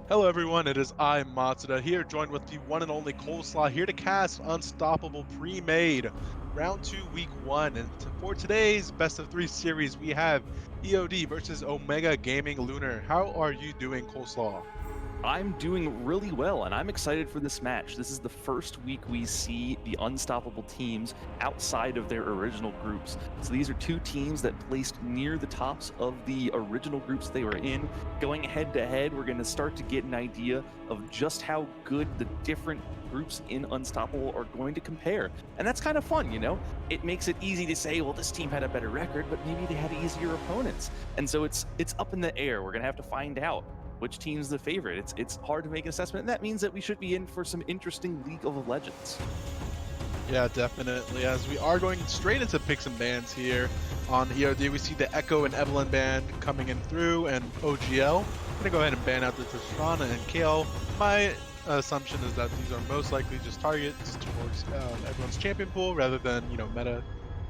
Hello everyone, it is I, Matsuda, here joined with the one and only Coleslaw, here to cast Unstoppable Premade, Round 2, Week 1. And for today's Best of 3 series, we have EOD versus Omega Gaming Lunar. How are you doing, Coleslaw? I'm doing really well, and I'm excited for this match. This is the first week we see the unstoppable teams outside of their original groups. So these are two teams that placed near the tops of the original groups they were in. Going head to head, we're going to start to get an idea of just how good the different groups in Unstoppable are going to compare. And that's kind of fun, you know? It makes it easy to say, well, this team had a better record, but maybe they had easier opponents. And so it's up in the air. We're going to have to find out which team's the favorite. It's hard to make an assessment, and that means that we should be in for some interesting League of Legends. Yeah, definitely. As we are going straight into picks and bans here on EOD, we see the Echo and Evelyn band coming in through, and OGL. I'm gonna go ahead and ban out the Tristana and Kale. My assumption is that these are most likely just targets towards everyone's champion pool rather than, meta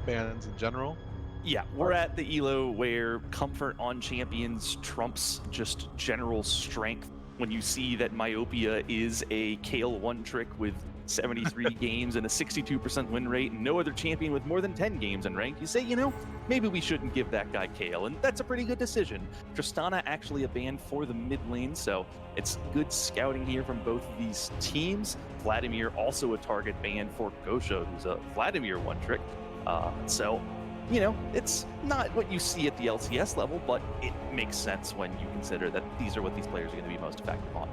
bans in general. Yeah, we're at the elo where comfort on champions trumps just general strength. When you see that Myopia is a Kale one trick with 73 games and a 62% win rate, and no other champion with more than 10 games in rank, you say, maybe we shouldn't give that guy Kale, and that's a pretty good decision. Tristana actually a ban for the mid lane, so it's good scouting here from both of these teams. Vladimir also a target ban for Gosha, who's a Vladimir one trick. It's not what you see at the LCS level, but it makes sense when you consider that these are what these players are going to be most effective on.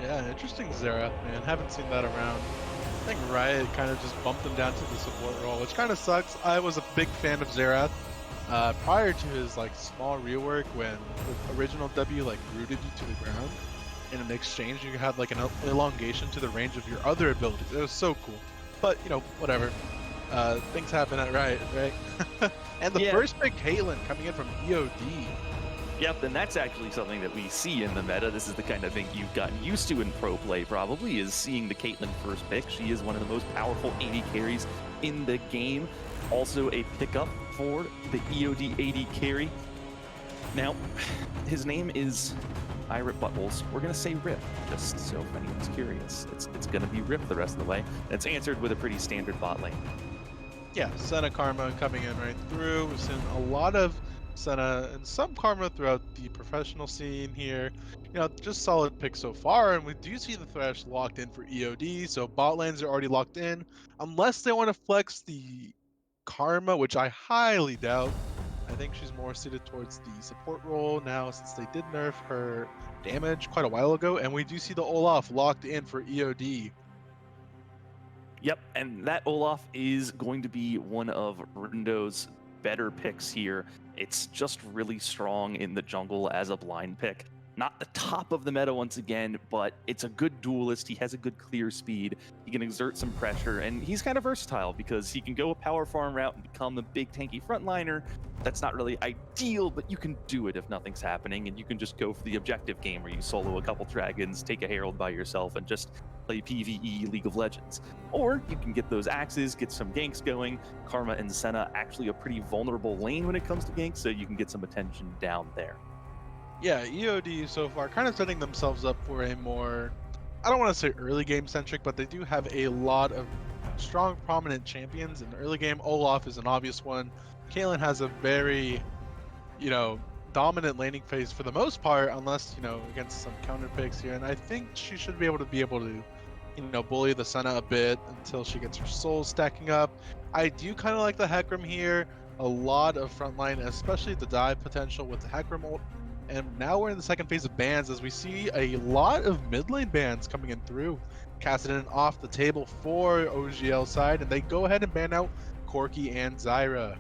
Yeah, interesting Xerath, man. Haven't seen that around. I think Riot kind of just bumped him down to the support role, which kind of sucks. I was a big fan of Xerath prior to his small rework when the original W rooted you to the ground. And in exchange, you had an elongation to the range of your other abilities. It was so cool. But, whatever. Things happen at Riot, right? And the first pick, Caitlyn, coming in from EOD. Yep, and that's actually something that we see in the meta. This is the kind of thing you've gotten used to in pro play, probably, is seeing the Caitlyn first pick. She is one of the most powerful AD carries in the game. Also a pickup for the EOD AD carry. Now, his name is Rip Buttholes. We're going to say Rip, just so if anyone's curious. It's going to be Rip the rest of the way. It's answered with a pretty standard bot lane. Yeah, Senna Karma coming in right through. We've seen a lot of Senna and some Karma throughout the professional scene here. Just solid picks so far, and we do see the Thresh locked in for EOD, so bot lanes are already locked in. Unless they want to flex the Karma, which I highly doubt. I think she's more suited towards the support role now since they did nerf her damage quite a while ago, and we do see the Olaf locked in for EOD. Yep, and that Olaf is going to be one of Rindo's better picks here. It's just really strong in the jungle as a blind pick. Not the top of the meta once again, but it's a good duelist. He has a good clear speed. He can exert some pressure, and he's kind of versatile because he can go a power farm route and become a big tanky frontliner. That's not really ideal, but you can do it if nothing's happening, and you can just go for the objective game where you solo a couple dragons, take a herald by yourself, and just play PvE League of Legends. Or you can get those axes, get some ganks going. Karma and Senna actually a pretty vulnerable lane when it comes to ganks, so you can get some attention down there. Yeah, EOD so far kind of setting themselves up for a more, I don't want to say early game centric, but they do have a lot of strong, prominent champions in the early game. Olaf is an obvious one. Caitlyn has a very, dominant laning phase for the most part, unless, against some counter picks here. And I think she should be able to, bully the Senna a bit until she gets her souls stacking up. I do kind of like the Hecarim here. A lot of frontline, especially the dive potential with the Hecarim ult. And now we're in the second phase of bans as we see a lot of mid lane bans coming in through. Kassadin off the table for OGL side, and they go ahead and ban out Corki and Zyra.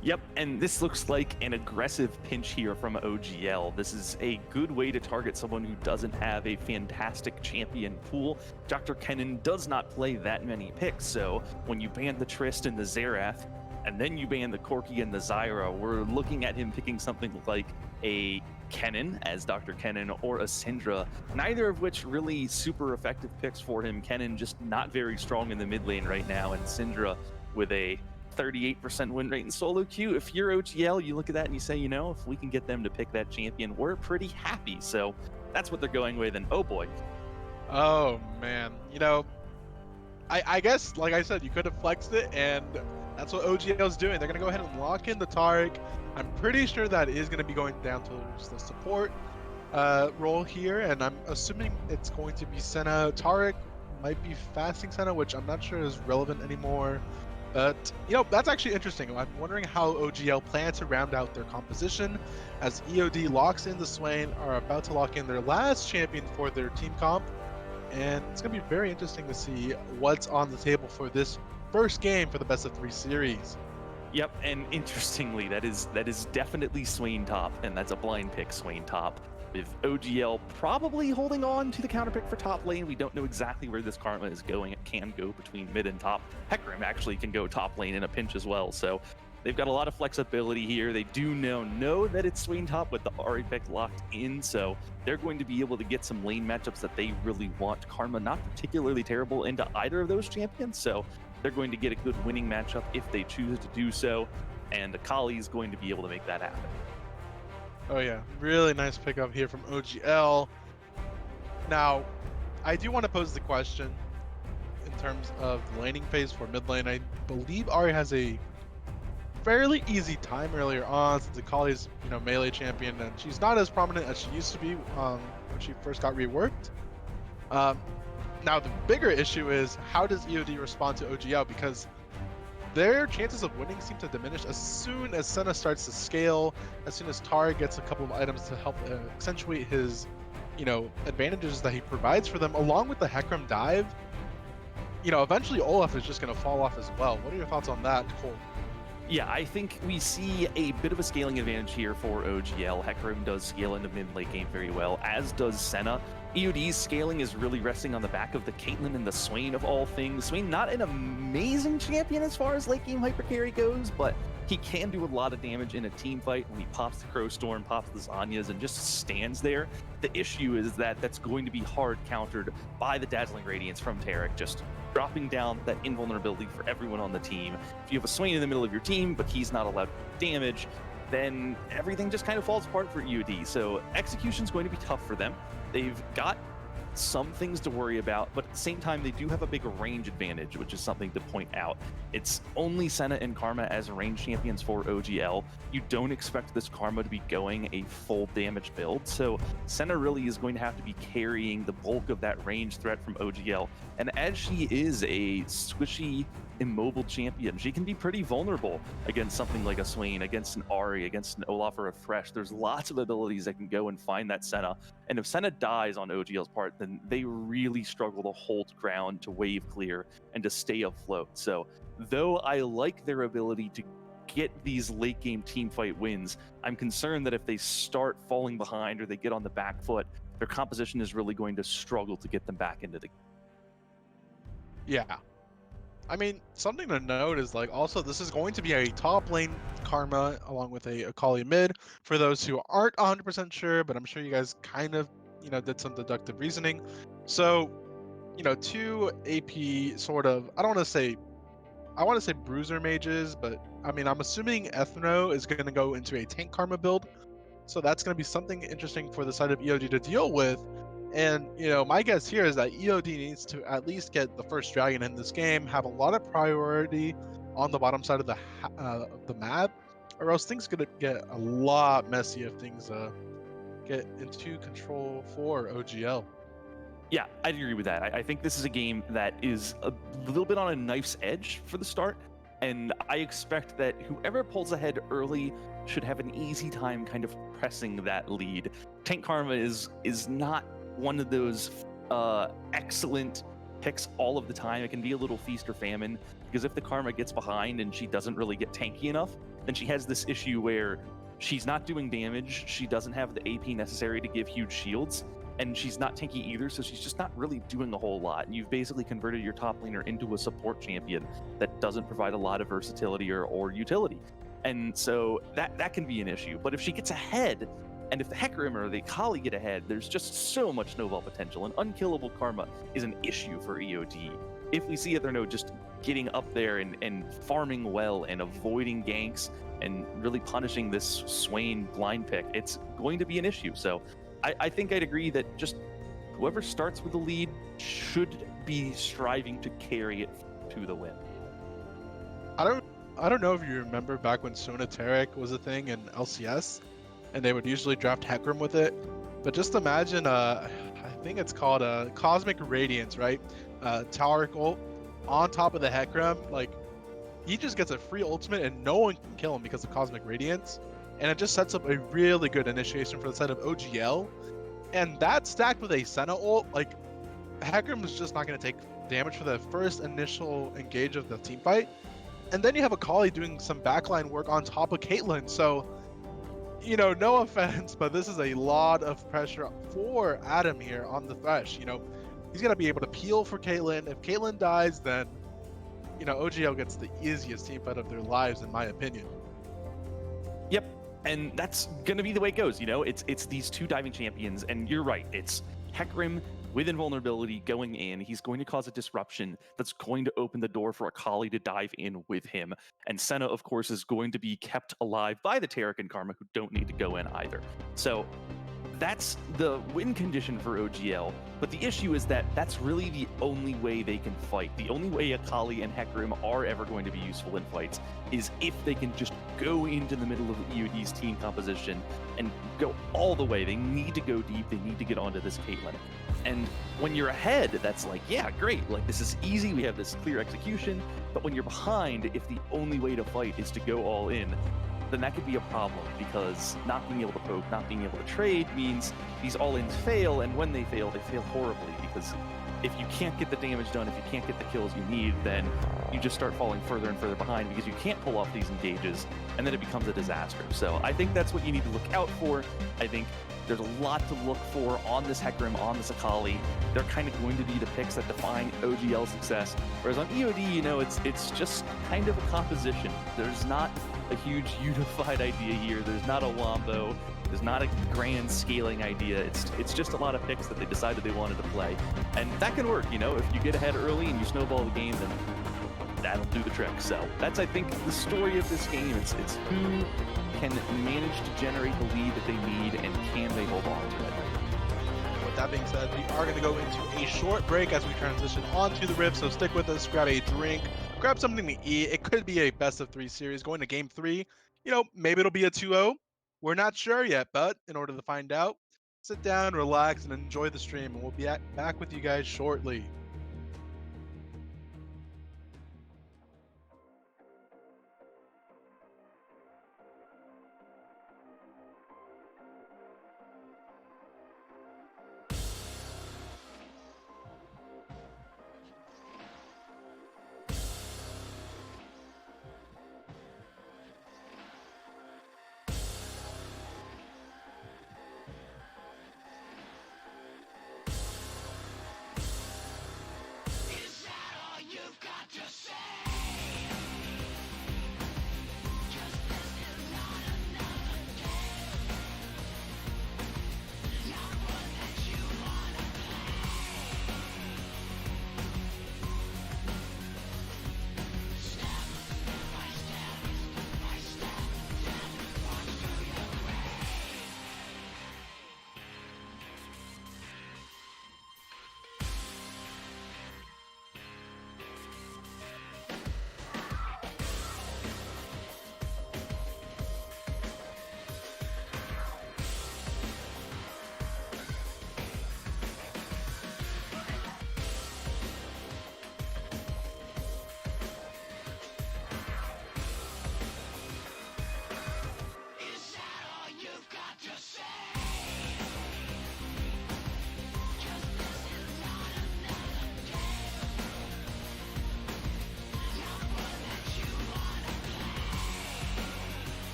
Yep, and this looks like an aggressive pinch here from OGL. This is a good way to target someone who doesn't have a fantastic champion pool. Dr. Kennen does not play that many picks, so when you ban the Trist and the Xerath, and then you ban the Corki and the Zyra, we're looking at him picking something like a Kennen as Dr. Kennen or a Syndra, neither of which really super effective picks for him. Kennen just not very strong in the mid lane right now, and Syndra with a 38% win rate in solo queue. If you're OGL, you look at that and you say, if we can get them to pick that champion, we're pretty happy. So That's what they're going with, and oh boy. Oh man, I guess, like I said, you could have flexed it, and that's what OGL is doing. They're gonna go ahead and lock in the Taric. I'm pretty sure that is gonna be going down to the support role here, and I'm assuming it's going to be Senna. Taric might be fasting Senna, which I'm not sure is relevant anymore. But that's actually interesting. I'm wondering how OGL plan to round out their composition, as EOD locks in the Swain, are about to lock in their last champion for their team comp. And it's going to be very interesting to see what's on the table for this first game for the best of 3 series. Yep, and interestingly, that is definitely Swain top, and that's a blind pick Swain top. With OGL probably holding on to the counter pick for top lane, we don't know exactly where this Karma is going. It can go between mid and top. Hecarim actually can go top lane in a pinch as well, so they've got a lot of flexibility here. They do know that it's Swain top with the Ari pick locked in, so they're going to be able to get some lane matchups that they really want. Karma not particularly terrible into either of those champions, so they're going to get a good winning matchup if they choose to do so, and Akali is going to be able to make that happen. Oh yeah, really nice pickup here from OGL. Now, I do want to pose the question in terms of the laning phase for mid lane. I believe Ari has a fairly easy time earlier on, since Akali's melee champion, and she's not as prominent as she used to be when she first got reworked. Now the bigger issue is, how does EOD respond to OGL, because their chances of winning seem to diminish as soon as Senna starts to scale, as soon as Tara gets a couple of items to help accentuate his advantages that he provides for them, along with the Hecarim dive. Eventually Olaf is just going to fall off as well. What are your thoughts on that, Cole? Yeah, I think we see a bit of a scaling advantage here for OGL. Hecarim does scale into mid-late game very well, as does Senna. EOD's scaling is really resting on the back of the Caitlyn and the Swain of all things. Swain, not an amazing champion as far as late game hyper carry goes, but he can do a lot of damage in a team fight when he pops the Crow Storm, pops the Zanyas, and just stands there. The issue is that that's going to be hard countered by the Dazzling Radiance from Taric, just dropping down that invulnerability for everyone on the team. If you have a Swain in the middle of your team, but he's not allowed to do damage, then everything just kind of falls apart for EOD. So execution's going to be tough for them. They've got some things to worry about, but at the same time, they do have a big range advantage, which is something to point out. It's only Senna and Karma as range champions for OGL. You don't expect this Karma to be going a full damage build, so Senna really is going to have to be carrying the bulk of that range threat from OGL. And as she is a squishy, immobile champion, she can be pretty vulnerable against something like a Swain, against an Ari, against an Olaf or a Thresh. There's lots of abilities that can go and find that Senna. And if Senna dies on OGL's part, then they really struggle to hold ground, to wave clear, and to stay afloat. So though I like their ability to get these late game team fight wins, I'm concerned that if they start falling behind or they get on the back foot, their composition is really going to struggle to get them back into the game. Yeah. I mean, something to note is, also this is going to be a top lane Karma along with a Akali mid. For those who aren't 100% sure, but I'm sure you guys kind of, did some deductive reasoning. So, 2 AP sort of, I want to say bruiser mages, but I mean, I'm assuming Ethno is going to go into a tank Karma build. So that's going to be something interesting for the side of EOD to deal with. And, my guess here is that EOD needs to at least get the first dragon in this game, have a lot of priority on the bottom side of the map, or else things going to get a lot messy if things get into control for OGL. Yeah, I'd agree with that. I think this is a game that is a little bit on a knife's edge for the start, and I expect that whoever pulls ahead early should have an easy time kind of pressing that lead. Tank Karma is not one of those excellent picks all of the time. It can be a little feast or famine, because if the Karma gets behind and she doesn't really get tanky enough, then she has this issue where she's not doing damage, she doesn't have the AP necessary to give huge shields, and she's not tanky either, so she's just not really doing a whole lot. And you've basically converted your top laner into a support champion that doesn't provide a lot of versatility or utility. And so that can be an issue. But if she gets ahead, and if the Hecarim or the Akali get ahead, there's just so much snowball potential. An unkillable Karma is an issue for EOD. If we see Etherno just getting up there and farming well and avoiding ganks and really punishing this Swain blind pick, it's going to be an issue. So I think I'd agree that just whoever starts with the lead should be striving to carry it to the win. I don't know if you remember back when Sonateric was a thing in LCS, and they would usually draft Hecarim with it. But just imagine, I think it's called Cosmic Radiance, right? Tower ult on top of the Hecarim, like he just gets a free ultimate and no one can kill him because of Cosmic Radiance, and it just sets up a really good initiation for the side of OGL. And that stacked with a Senna ult, like Hecarim is just not going to take damage for the first initial engage of the team fight. And then you have Akali doing some backline work on top of Caitlyn. So, you know, no offense, but this is a lot of pressure for Adam here on the Thresh. You know, he's going to be able to peel for Caitlyn. If Caitlyn dies, then, you know, OGL gets the easiest team fight of their lives, in my opinion. Yep. And that's gonna be the way it goes, you know. It's these two diving champions, and you're right. It's Hecarim with invulnerability going in. He's going to cause a disruption that's going to open the door for Akali to dive in with him. And Senna, of course, is going to be kept alive by the Taric and Karma, who don't need to go in either. So that's the win condition for OGL. But the issue is that that's really the only way they can fight. The only way Akali and Hecarim are ever going to be useful in fights is if they can just go into the middle of EOD's team composition and go all the way. They need to go deep. They need to get onto this Caitlyn. And when you're ahead, that's like, yeah, great. Like, this is easy. We have this clear execution. But when you're behind, if the only way to fight is to go all in, then that could be a problem, because not being able to poke, not being able to trade means these all-ins fail, and when they fail horribly, because if you can't get the damage done, if you can't get the kills you need, then you just start falling further and further behind because you can't pull off these engages, and then it becomes a disaster. So I think that's what you need to look out for. I think there's a lot to look for on this Hecarim, on this Akali. They're kind of going to be the picks that define OGL success. Whereas on EOD, you know, it's just kind of a composition. There's not a huge unified idea here. There's not a wombo. There's not a grand scaling idea. It's just a lot of picks that they decided they wanted to play. And that can work, you know. If you get ahead early and you snowball the game, then that'll do the trick. So that's, I think, the story of this game. It's who can manage to generate the lead that they need, and can they hold on to it. With that being said, we are going to go into a short break as we transition onto the Rift, so stick with us, grab a drink, grab something to eat. It could be a best-of-3 series going to Game 3. You know, maybe it'll be a 2-0. We're not sure yet, but in order to find out, sit down, relax, and enjoy the stream, and we'll be back with you guys shortly.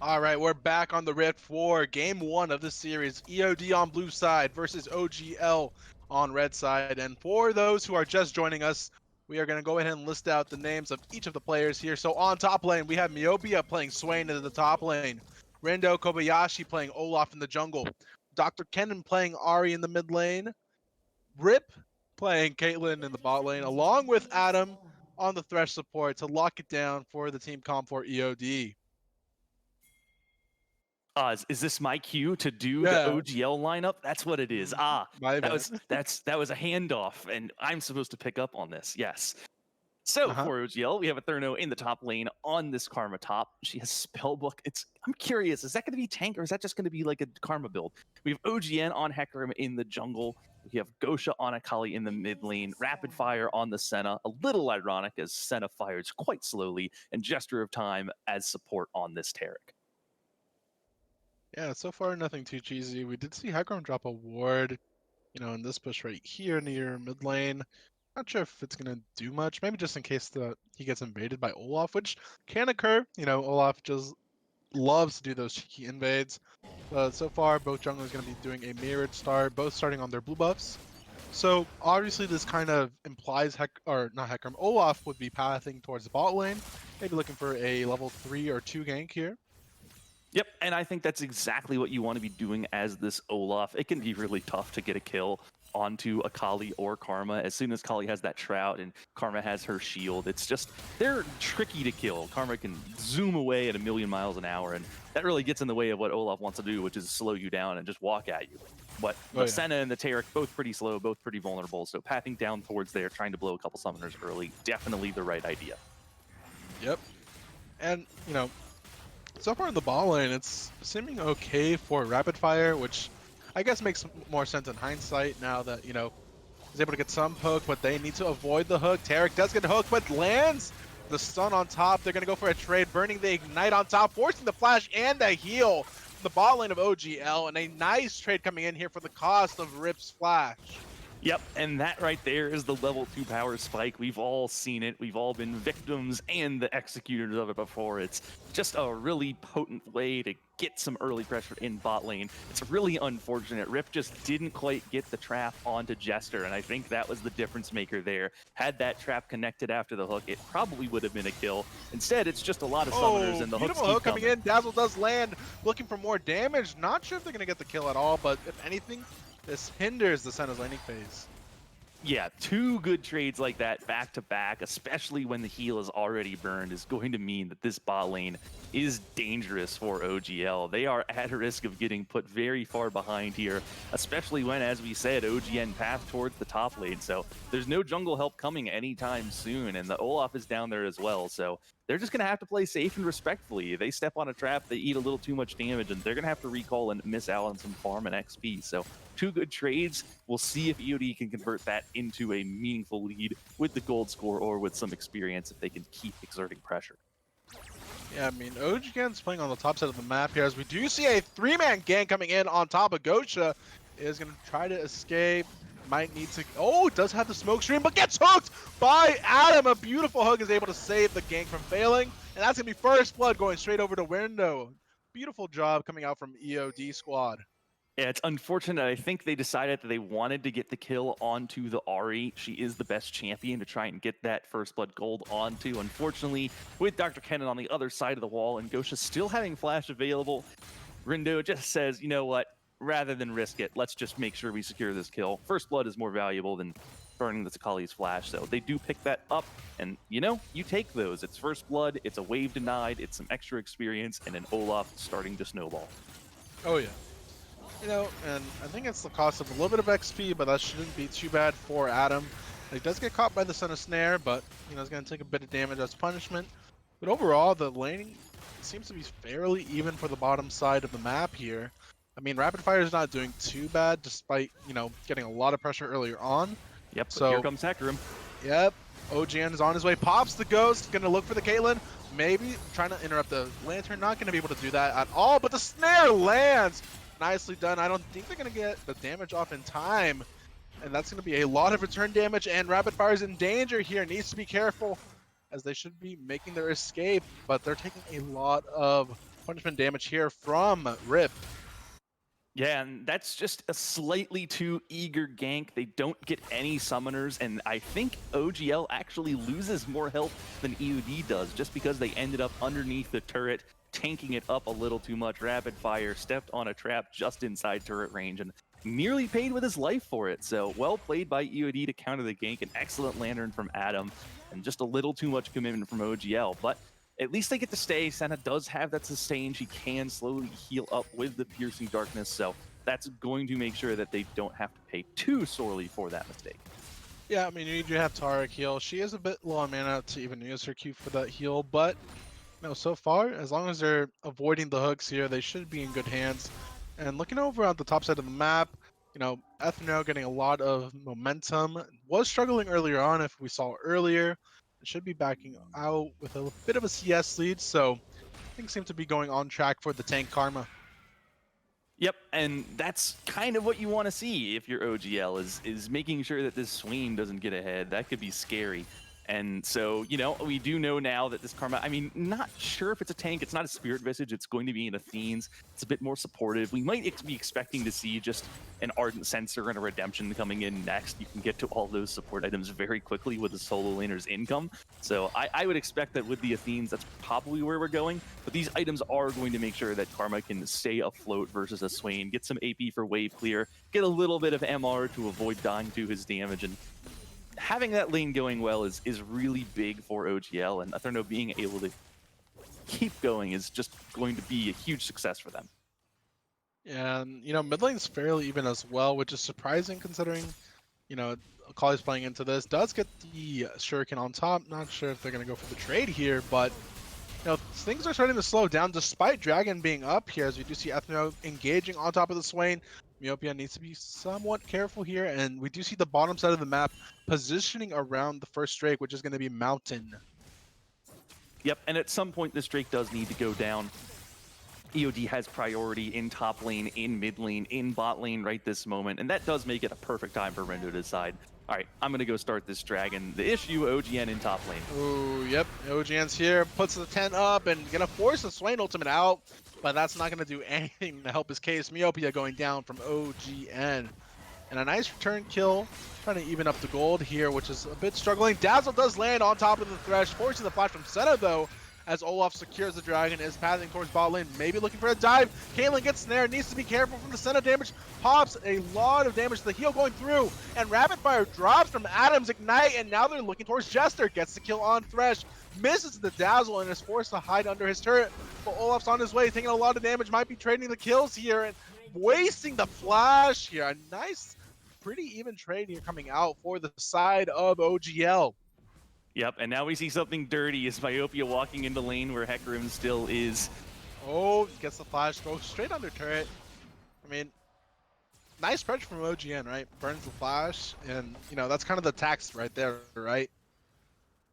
All right, we're back on the Rift for Game 1 of the series. EOD on blue side versus OGL on red side. And for those who are just joining us, We are going to go ahead and list out the names of each of the players here. So on top lane, we have Myopia playing Swain into the top lane. Rendo Kobayashi playing Olaf in the jungle. Dr. Kennen playing Ari in the mid lane. Rip playing Caitlyn in the bot lane, along with Adam on the Thresh support to lock it down for the Team Comp for EOD. Is this my cue to do the Yeah. OGL lineup? That's what it is. My that bad. was a handoff, and I'm supposed to pick up on this. Yes. So for OGL, we have a Therno in the top lane on this Karma top. She has Spellbook. I'm curious, is that going to be tank or is that just going to be like a Karma build? We have OGN on Hecarim in the jungle. We have Gosha on Akali in the mid lane. Rapid Fire on the Senna. A little ironic as Senna fires quite slowly, and Gesture of Time as support on this Taric. Yeah, so far nothing too cheesy. We did see Hecarim drop a ward, in this push right here near mid lane. Not sure if it's gonna do much. Maybe just in case he gets invaded by Olaf, which can occur. Olaf just loves to do those cheeky invades. But so far, both junglers gonna be doing a mirrored start, both starting on their blue buffs. So obviously, this kind of implies not Hecarim, Olaf would be pathing towards the bot lane, maybe looking for a level 3 or 2 gank here. Yep, and I think that's exactly what you want to be doing as this Olaf. It can be really tough to get a kill onto Akali or Karma. As soon as Kali has that Shroud and Karma has her shield, they're tricky to kill. Karma can zoom away at 1,000,000 miles an hour, and that really gets in the way of what Olaf wants to do, which is slow you down and just walk at you. But the Senna and the Taric, both pretty slow, both pretty vulnerable, so pathing down towards there, trying to blow a couple summoners early, definitely the right idea. Yep. And, so far in the ball lane, it's seeming okay for Rapid Fire, which I guess makes more sense in hindsight now that, he's able to get some poke, but they need to avoid the hook. Taric does get hooked, but lands the stun on top. They're going to go for a trade, burning the Ignite on top, forcing the flash and the heal from the bot lane of OGL, and a nice trade coming in here for the cost of Rip's flash. Yep, and that right there is the level 2 power spike. We've all seen it. We've all been victims and the executors of it before. It's just a really potent way to get some early pressure in bot lane. It's really unfortunate. Rip just didn't quite get the trap onto Jester, and I think that was the difference maker there. Had that trap connected after the hook, it probably would have been a kill. Instead, it's just a lot of summoners and the hooks keep hook coming in. Dazzle does land, looking for more damage. Not sure if they're going to get the kill at all, but if anything, this hinders the Senna's laning phase. Yeah, 2 good trades like that back to back, especially when the heal is already burned, is going to mean that this bot lane is dangerous for OGL. They are at risk of getting put very far behind here, especially when, as we said, OGN path towards the top lane. So there's no jungle help coming anytime soon, and the Olaf is down there as well. So they're just going to have to play safe and respectfully. If they step on a trap, they eat a little too much damage, and they're going to have to recall and miss out on some farm and XP. So 2 good trades. We'll see if EOD can convert that into a meaningful lead with the gold score or with some experience if they can keep exerting pressure. Yeah, OGN's playing on the top side of the map here, as we do see a 3-man gang coming in on top of Gosha. Is going to try to escape. Might need to... Oh, does have the smoke stream, but gets hooked by Adam. A beautiful hook is able to save the gank from failing. And that's going to be first blood going straight over to Window. Beautiful job coming out from EOD squad. Yeah, it's unfortunate. I think they decided that they wanted to get the kill onto the Ari. She is the best champion to try and get that first blood gold onto. Unfortunately, with Dr. Kennen on the other side of the wall and Gosha still having flash available, Rindo just says, you know what? Rather than risk it, let's just make sure we secure this kill. First blood is more valuable than burning the Akali's flash, so they do pick that up, and you take those. It's first blood, it's a wave denied, it's some extra experience, and an Olaf starting to snowball. Oh yeah. And I think it's the cost of a little bit of XP, but that shouldn't be too bad for Adam. He does get caught by the Senna Snare, but he's going to take a bit of damage as punishment. But overall, the laning seems to be fairly even for the bottom side of the map here. Rapid Fire is not doing too bad, despite, getting a lot of pressure earlier on. Yep, so here comes Hecarim. Yep, OGN is on his way, pops the Ghost, gonna look for the Caitlyn. Maybe trying to interrupt the Lantern, not gonna be able to do that at all, but the Snare lands! Nicely done. I don't think they're gonna get the damage off in time. And that's gonna be a lot of return damage, and Rapid Fire's in danger here, needs to be careful, as they should be making their escape, but they're taking a lot of punishment damage here from Rip. Yeah, and that's just a slightly too eager gank. They don't get any summoners, and I think OGL actually loses more health than EOD does, just because they ended up underneath the turret, tanking it up a little too much. Rapid fire, stepped on a trap just inside turret range, and nearly paid with his life for it. So well played by EOD to counter the gank. An excellent lantern from Adam, and just a little too much commitment from OGL. But at least they get to stay. Senna does have that sustain. She can slowly heal up with the piercing darkness, so that's going to make sure that they don't have to pay too sorely for that mistake. Yeah, I mean, you do have Taric heal. She is a bit low on mana to even use her Q for that heal, but so far, as long as they're avoiding the hooks here, they should be in good hands. And looking over on the top side of the map, Ethno getting a lot of momentum. Was struggling earlier on, if we saw earlier. It should be backing out with a bit of a CS lead, so things seem to be going on track for the tank Karma. Yep, and that's kind of what you want to see if you're OGL, is making sure that this Swain doesn't get ahead. That could be scary. And so, we do know now that this Karma, I mean, not sure if it's a tank. It's not a Spirit Visage. It's going to be an Athene's. It's a bit more supportive. We might be expecting to see just an Ardent Sensor and a Redemption coming in next. You can get to all those support items very quickly with the solo laner's income. So I would expect that with the Athenes, that's probably where we're going. But these items are going to make sure that Karma can stay afloat versus a Swain, get some AP for wave clear, get a little bit of MR to avoid dying to his damage, and having that lane going well is really big for OGL, and Etherno being able to keep going is just going to be a huge success for them. And, mid lane's fairly even as well, which is surprising considering, Akali's playing into this. Does get the Shuriken on top. Not sure if they're going to go for the trade here, but, things are starting to slow down despite Dragon being up here, as we do see Ethno engaging on top of the Swain. Myopia needs to be somewhat careful here, and we do see the bottom side of the map positioning around the first Drake, which is going to be Mountain. Yep, and at some point this Drake does need to go down. EOD has priority in top lane, in mid lane, in bot lane right this moment, and that does make it a perfect time for Rendo to decide, all right, I'm going to go start this Dragon. The issue, OGN in top lane. Ooh, yep, OGN's here, puts the 10 up, and going to force the Swain ultimate out, but that's not going to do anything to help his case. Myopia going down from OGN. And a nice return kill, trying to even up the gold here, which is a bit struggling. Dazzle does land on top of the Thresh, forcing the flash from Senna, though, as Olaf secures the Dragon, is passing towards bot lane, maybe looking for a dive. Caitlyn gets snared, needs to be careful from the Senna damage, pops a lot of damage, the heal going through, and Rapid Fire drops from Adam's Ignite, and now they're looking towards Jester, gets the kill on Thresh, misses the Dazzle, and is forced to hide under his turret, but Olaf's on his way, taking a lot of damage, might be trading the kills here, and wasting the flash here. A nice, pretty even trade here coming out for the side of OGL. Yep, and now we see something dirty as Myopia walking into lane where Hecarim still is. Oh, gets the flash, goes straight under turret. I mean, nice pressure from OGN, right? Burns the flash, and, that's kind of the tax right there, right?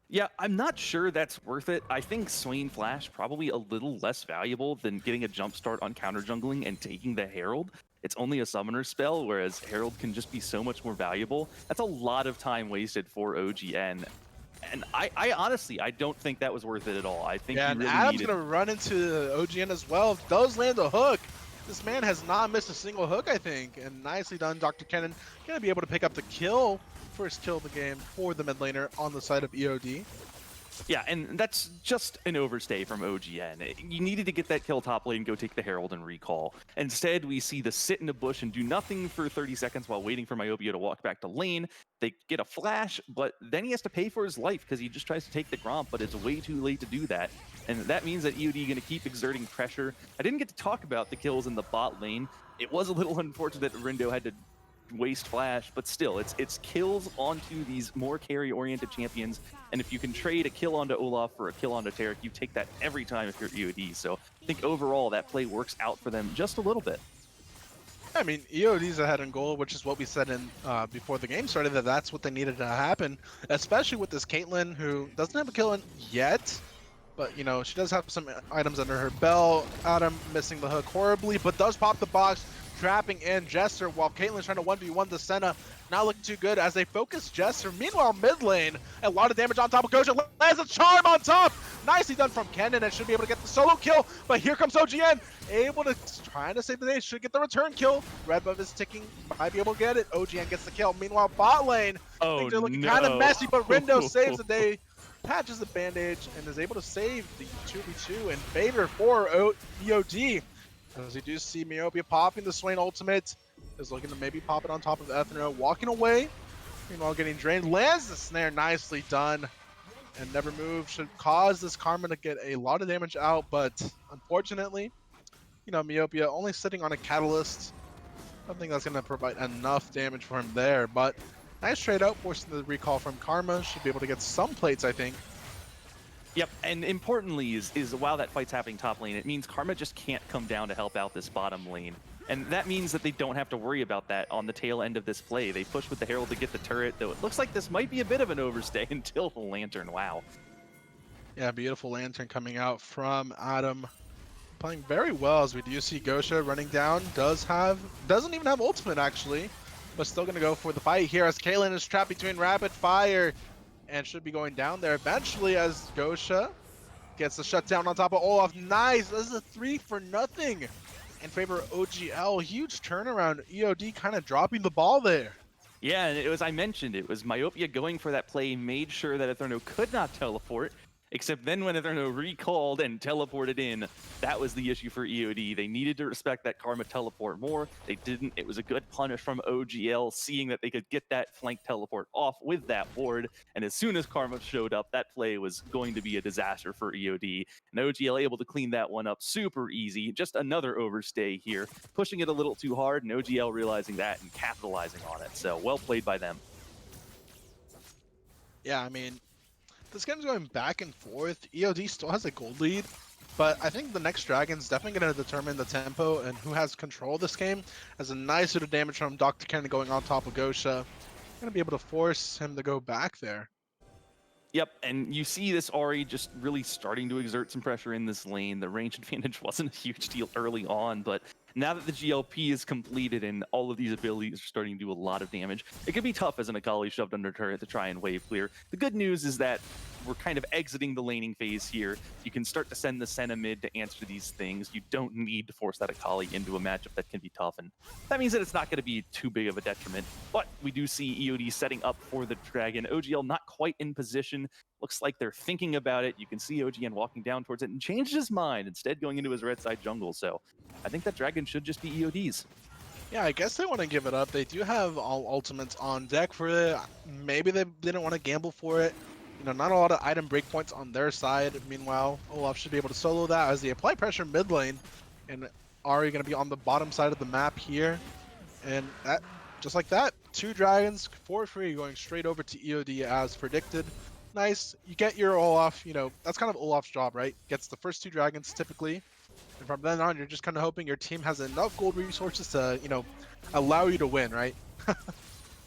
Yeah, I'm not sure that's worth it. I think Swain Flash probably a little less valuable than getting a jump start on counter jungling and taking the Herald. It's only a summoner spell, whereas Herald can just be so much more valuable. That's a lot of time wasted for OGN. And I honestly, I don't think that was worth it at all. I think yeah, he really Adam's needed... going to run into OGN as well. Does land a hook. This man has not missed a single hook, I think. And nicely done, Dr. Kennen. Going to be able to pick up the kill. First kill of the game for the mid laner on the side of EOD. Yeah, and that's just an overstay from OGN. You needed to get that kill top lane, go take the Herald and recall. Instead, we see the sit in a bush and do nothing for 30 seconds while waiting for Myopia to walk back to lane. They get a flash, but then he has to pay for his life because he just tries to take the Gromp, but it's way too late to do that. And that means that EOD going to keep exerting pressure. I didn't get to talk about the kills in the bot lane. It was a little unfortunate that Rindo had to waste flash, but still, it's kills onto these more carry-oriented champions, and if you can trade a kill onto Olaf for a kill onto Taric, you take that every time if you're EOD. So I think overall that play works out for them just a little bit. I mean, EOD's ahead in goal, which is what we said in before the game started, that's what they needed to happen, especially with this Caitlyn, who doesn't have a kill in yet, but, she does have some items under her belt. Adam missing the hook horribly, but does pop the box, trapping in Jester while Caitlyn's trying to 1v1 the Senna. Not looking too good as they focus Jester. Meanwhile, mid lane, a lot of damage on top of Gosha. Lands a charm on top. Nicely done from Kennen and should be able to get the solo kill. But here comes OGN, able to trying to save the day. Should get the return kill. Red buff is ticking, might be able to get it. OGN gets the kill. Meanwhile, bot lane, things are looking kind of messy, but Rindo saves the day. Patches the bandage and is able to save the 2v2 in favor for EOD. As you do see Myopia popping the Swain ultimate, is looking to maybe pop it on top of Ethno, walking away. Meanwhile, getting drained, lands the snare, nicely done. And Never Move should cause this Karma to get a lot of damage out, but unfortunately, Myopia only sitting on a Catalyst. I don't think that's going to provide enough damage for him there, but nice trade out, forcing the recall from Karma. Should be able to get some plates, I think. Yep, and importantly is while that fight's happening top lane, it means Karma just can't come down to help out this bottom lane. And that means that they don't have to worry about that on the tail end of this play. They push with the Herald to get the turret, though it looks like this might be a bit of an overstay until the Lantern. Wow. Yeah, beautiful Lantern coming out from Adam. Playing very well as we do see Gosha running down. Doesn't even have ultimate actually, but still gonna go for the fight here as Kaylin is trapped between rapid fire and should be going down there eventually as Gosha gets the shutdown on top of Olaf. Nice, this is a 3-for-0 in favor of OGL. Huge turnaround. EOD kind of dropping the ball there. Yeah, and I mentioned, it was Myopia going for that play, made sure that Eterno could not teleport, except then when Eterno recalled and teleported in, that was the issue for EOD. They needed to respect that Karma teleport more. They didn't. It was a good punish from OGL, seeing that they could get that flank teleport off with that ward. And as soon as Karma showed up, that play was going to be a disaster for EOD. And OGL able to clean that one up super easy. Just another overstay here, pushing it a little too hard, and OGL realizing that and capitalizing on it. So well played by them. Yeah, I mean, this game's going back and forth. EOD still has a gold lead, but I think the next Dragon's definitely going to determine the tempo and who has control of this game. As a nice bit of damage from Dr. Kennen going on top of Gosha. Going to be able to force him to go back there. Yep, and you see this Ahri just really starting to exert some pressure in this lane. The range advantage wasn't a huge deal early on, but now that the GLP is completed and all of these abilities are starting to do a lot of damage, it can be tough as an Akali shoved under turret to try and wave clear. The good news is that we're kind of exiting the laning phase here. You can start to send the Senna mid to answer these things. You don't need to force that Akali into a matchup that can be tough, and that means that it's not going to be too big of a detriment. But we do see EOD setting up for the Dragon. OGL not quite in position. Looks like they're thinking about it. You can see OGN walking down towards it and changed his mind, instead going into his red side jungle. So I think that Dragon should just be EOD's. Yeah, I guess they want to give it up. They do have all ultimates on deck for it. Maybe they didn't want to gamble for it. Not a lot of item breakpoints on their side. Meanwhile, Olaf should be able to solo that as they apply pressure mid lane. And Ahri going to be on the bottom side of the map here. And that, just like that, 2 Dragons for free going straight over to EOD as predicted. Nice. You get your Olaf, that's kind of Olaf's job, right? Gets the first 2 Dragons typically. And from then on, you're just kind of hoping your team has enough gold resources to, allow you to win, right?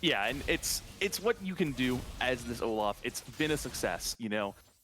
Yeah, and it's what you can do as this Olaf. It's been a success,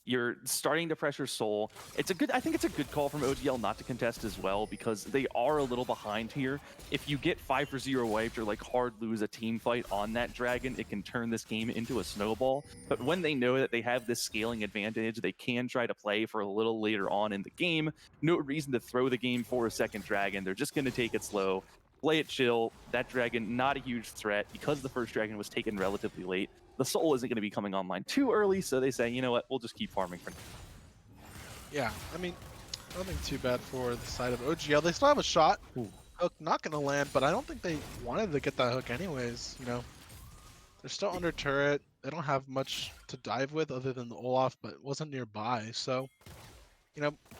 You're starting to pressure Soul. I think it's a good call from OGL not to contest as well, because they are a little behind here. If you get 5-for-0 wiped or hard lose a team fight on that Dragon, it can turn this game into a snowball. But when they know that they have this scaling advantage, they can try to play for a little later on in the game. No reason to throw the game for a second Dragon. They're just going to take it slow. Play it chill. That Dragon, not a huge threat, because the first Dragon was taken relatively late. The Soul isn't going to be coming online too early, so they say, you know what, we'll just keep farming for now. Yeah, I mean, nothing too bad for the side of OGL. They still have a shot. Ooh. Hook not going to land, but I don't think they wanted to get that hook anyways, They're still under turret. They don't have much to dive with other than the Olaf, but it wasn't nearby, so...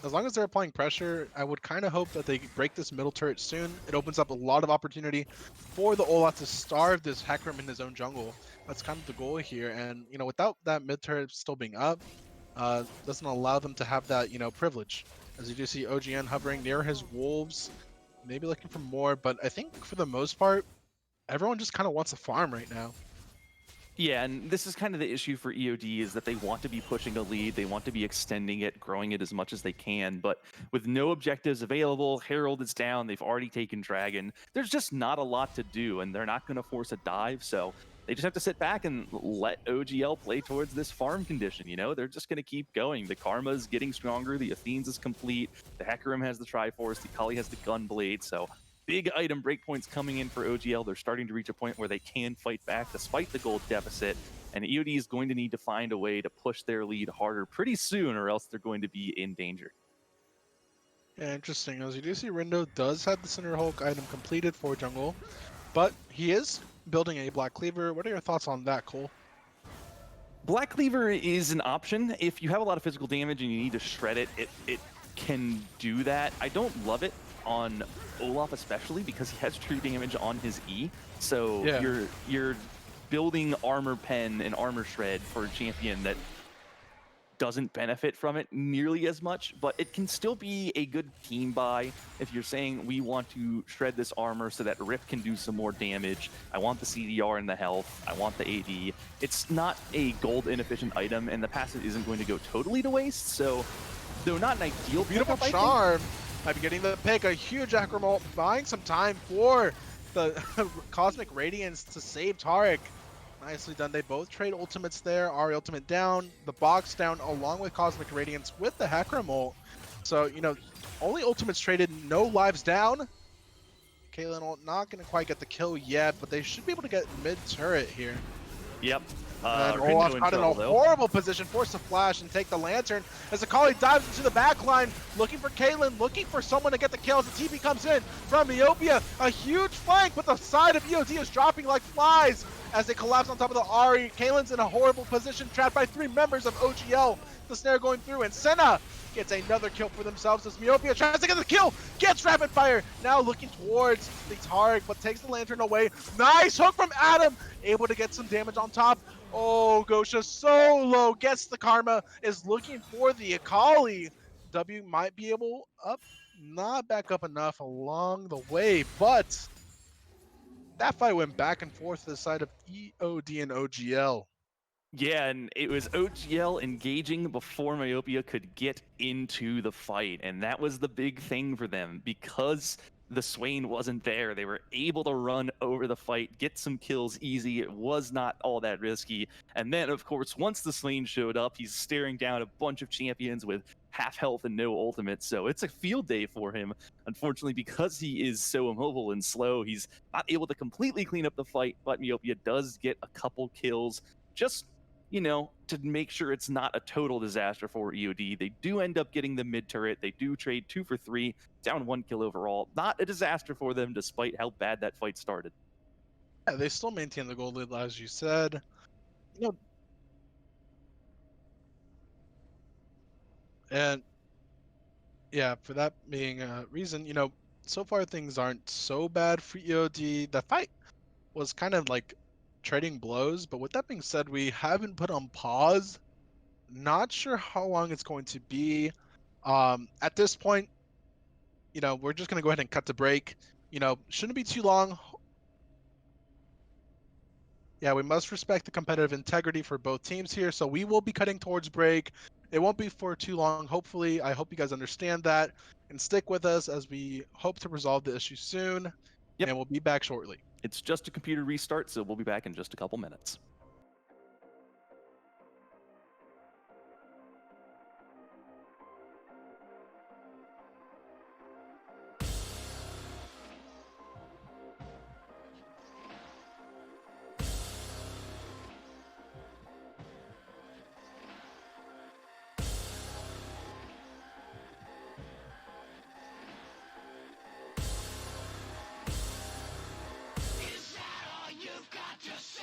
as long as they're applying pressure, I would kind of hope that they break this middle turret soon. It opens up a lot of opportunity for the Olaf to starve this Hecarim in his own jungle. That's kind of the goal here. And, without that mid turret still being up, doesn't allow them to have that, privilege. As you do see OGN hovering near his wolves, maybe looking for more. But I think for the most part, everyone just kind of wants a farm right now. Yeah, and this is kind of the issue for EOD is that they want to be pushing a lead, they want to be extending it, growing it as much as they can, but with no objectives available, Herald is down, they've already taken Dragon. There's just not a lot to do, and they're not going to force a dive, so they just have to sit back and let OGL play towards this farm condition, you know? They're just going to keep going. The Karma's getting stronger, the Athene's is complete, the Hecarim has the Triforce, the Kali has the Gunblade, so big item breakpoints coming in for OGL. They're starting to reach a point where they can fight back despite the gold deficit. And EOD is going to need to find a way to push their lead harder pretty soon, or else they're going to be in danger. Yeah, interesting. As you do see, Rindo does have the Cinder Hulk item completed for jungle, but he is building a Black Cleaver. What are your thoughts on that, Cole? Black Cleaver is an option. If you have a lot of physical damage and you need to shred it, it can do that. I don't love it on Olaf especially because he has true damage on his E. So Yeah. you're building armor pen and armor shred for a champion that doesn't benefit from it nearly as much, but it can still be a good team buy if you're saying we want to shred this armor so that Rip can do some more damage. I want the CDR and the health. I want the AD. It's not a gold inefficient item, and the passive isn't going to go totally to waste, so though not an ideal Beautiful pickup, charm. Might be getting the pick. A huge Acromal, buying some time for the Cosmic Radiance to save Taric. Nicely done. They both trade ultimates there. Ari ultimate down, the box down, along with Cosmic Radiance with the Hecarim ult. So, you know, only ultimates traded, no lives down. Caitlyn ult not going to quite get the kill yet, but they should be able to get mid-turret here. Yep. And Olaf got in a horrible position, forced to flash and take the Lantern as Akali dives into the back line, looking for Caitlyn, looking for someone to get the kills. The TP comes in from Ethiopia, a huge flank, but the side of EOD is dropping like flies as they collapse on top of the Ahri. Caitlyn's in a horrible position, trapped by 3 members of OGL. The snare going through, and Senna gets another kill for themselves as Myopia tries to get the kill, gets rapid fire, now looking towards the Taric, but takes the Lantern away. Nice hook from Adam, able to get some damage on top. Oh, Gosha solo gets the Karma, is looking for the Akali. W might be able up, not back up enough along the way, but that fight went back and forth to the side of EOD and OGL. Yeah, and it was OGL engaging before Myopia could get into the fight, and that was the big thing for them. Because the Swain wasn't there, they were able to run over the fight, get some kills easy. It was not all that risky. And then, of course, once the Swain showed up, he's staring down a bunch of champions with half health and no ultimate, so it's a field day for him. Unfortunately, because he is so immobile and slow, he's not able to completely clean up the fight, but Myopia does get a couple kills, just, you know, to make sure it's not a total disaster for EOD. They do end up getting the mid turret. They do trade 2 for 3, down 1 kill overall. Not a disaster for them, despite how bad that fight started. Yeah, they still maintain the gold lead, as you said. You know, and yeah, for that being a reason, you know, so far things aren't so bad for EOD. The fight was kind of like trading blows, but with that being said, we haven't put on pause. Not sure how long it's going to be. At this point, you know, we're just gonna go ahead and cut to break. You know, shouldn't be too long. Yeah, we must respect the competitive integrity for both teams here, so we will be cutting towards break. It won't be for too long, hopefully. I hope you guys understand that and stick with us as we hope to resolve the issue soon, Yep. and we'll be back shortly. It's just a computer restart, so we'll be back in just a couple minutes. Is that all you've got to say?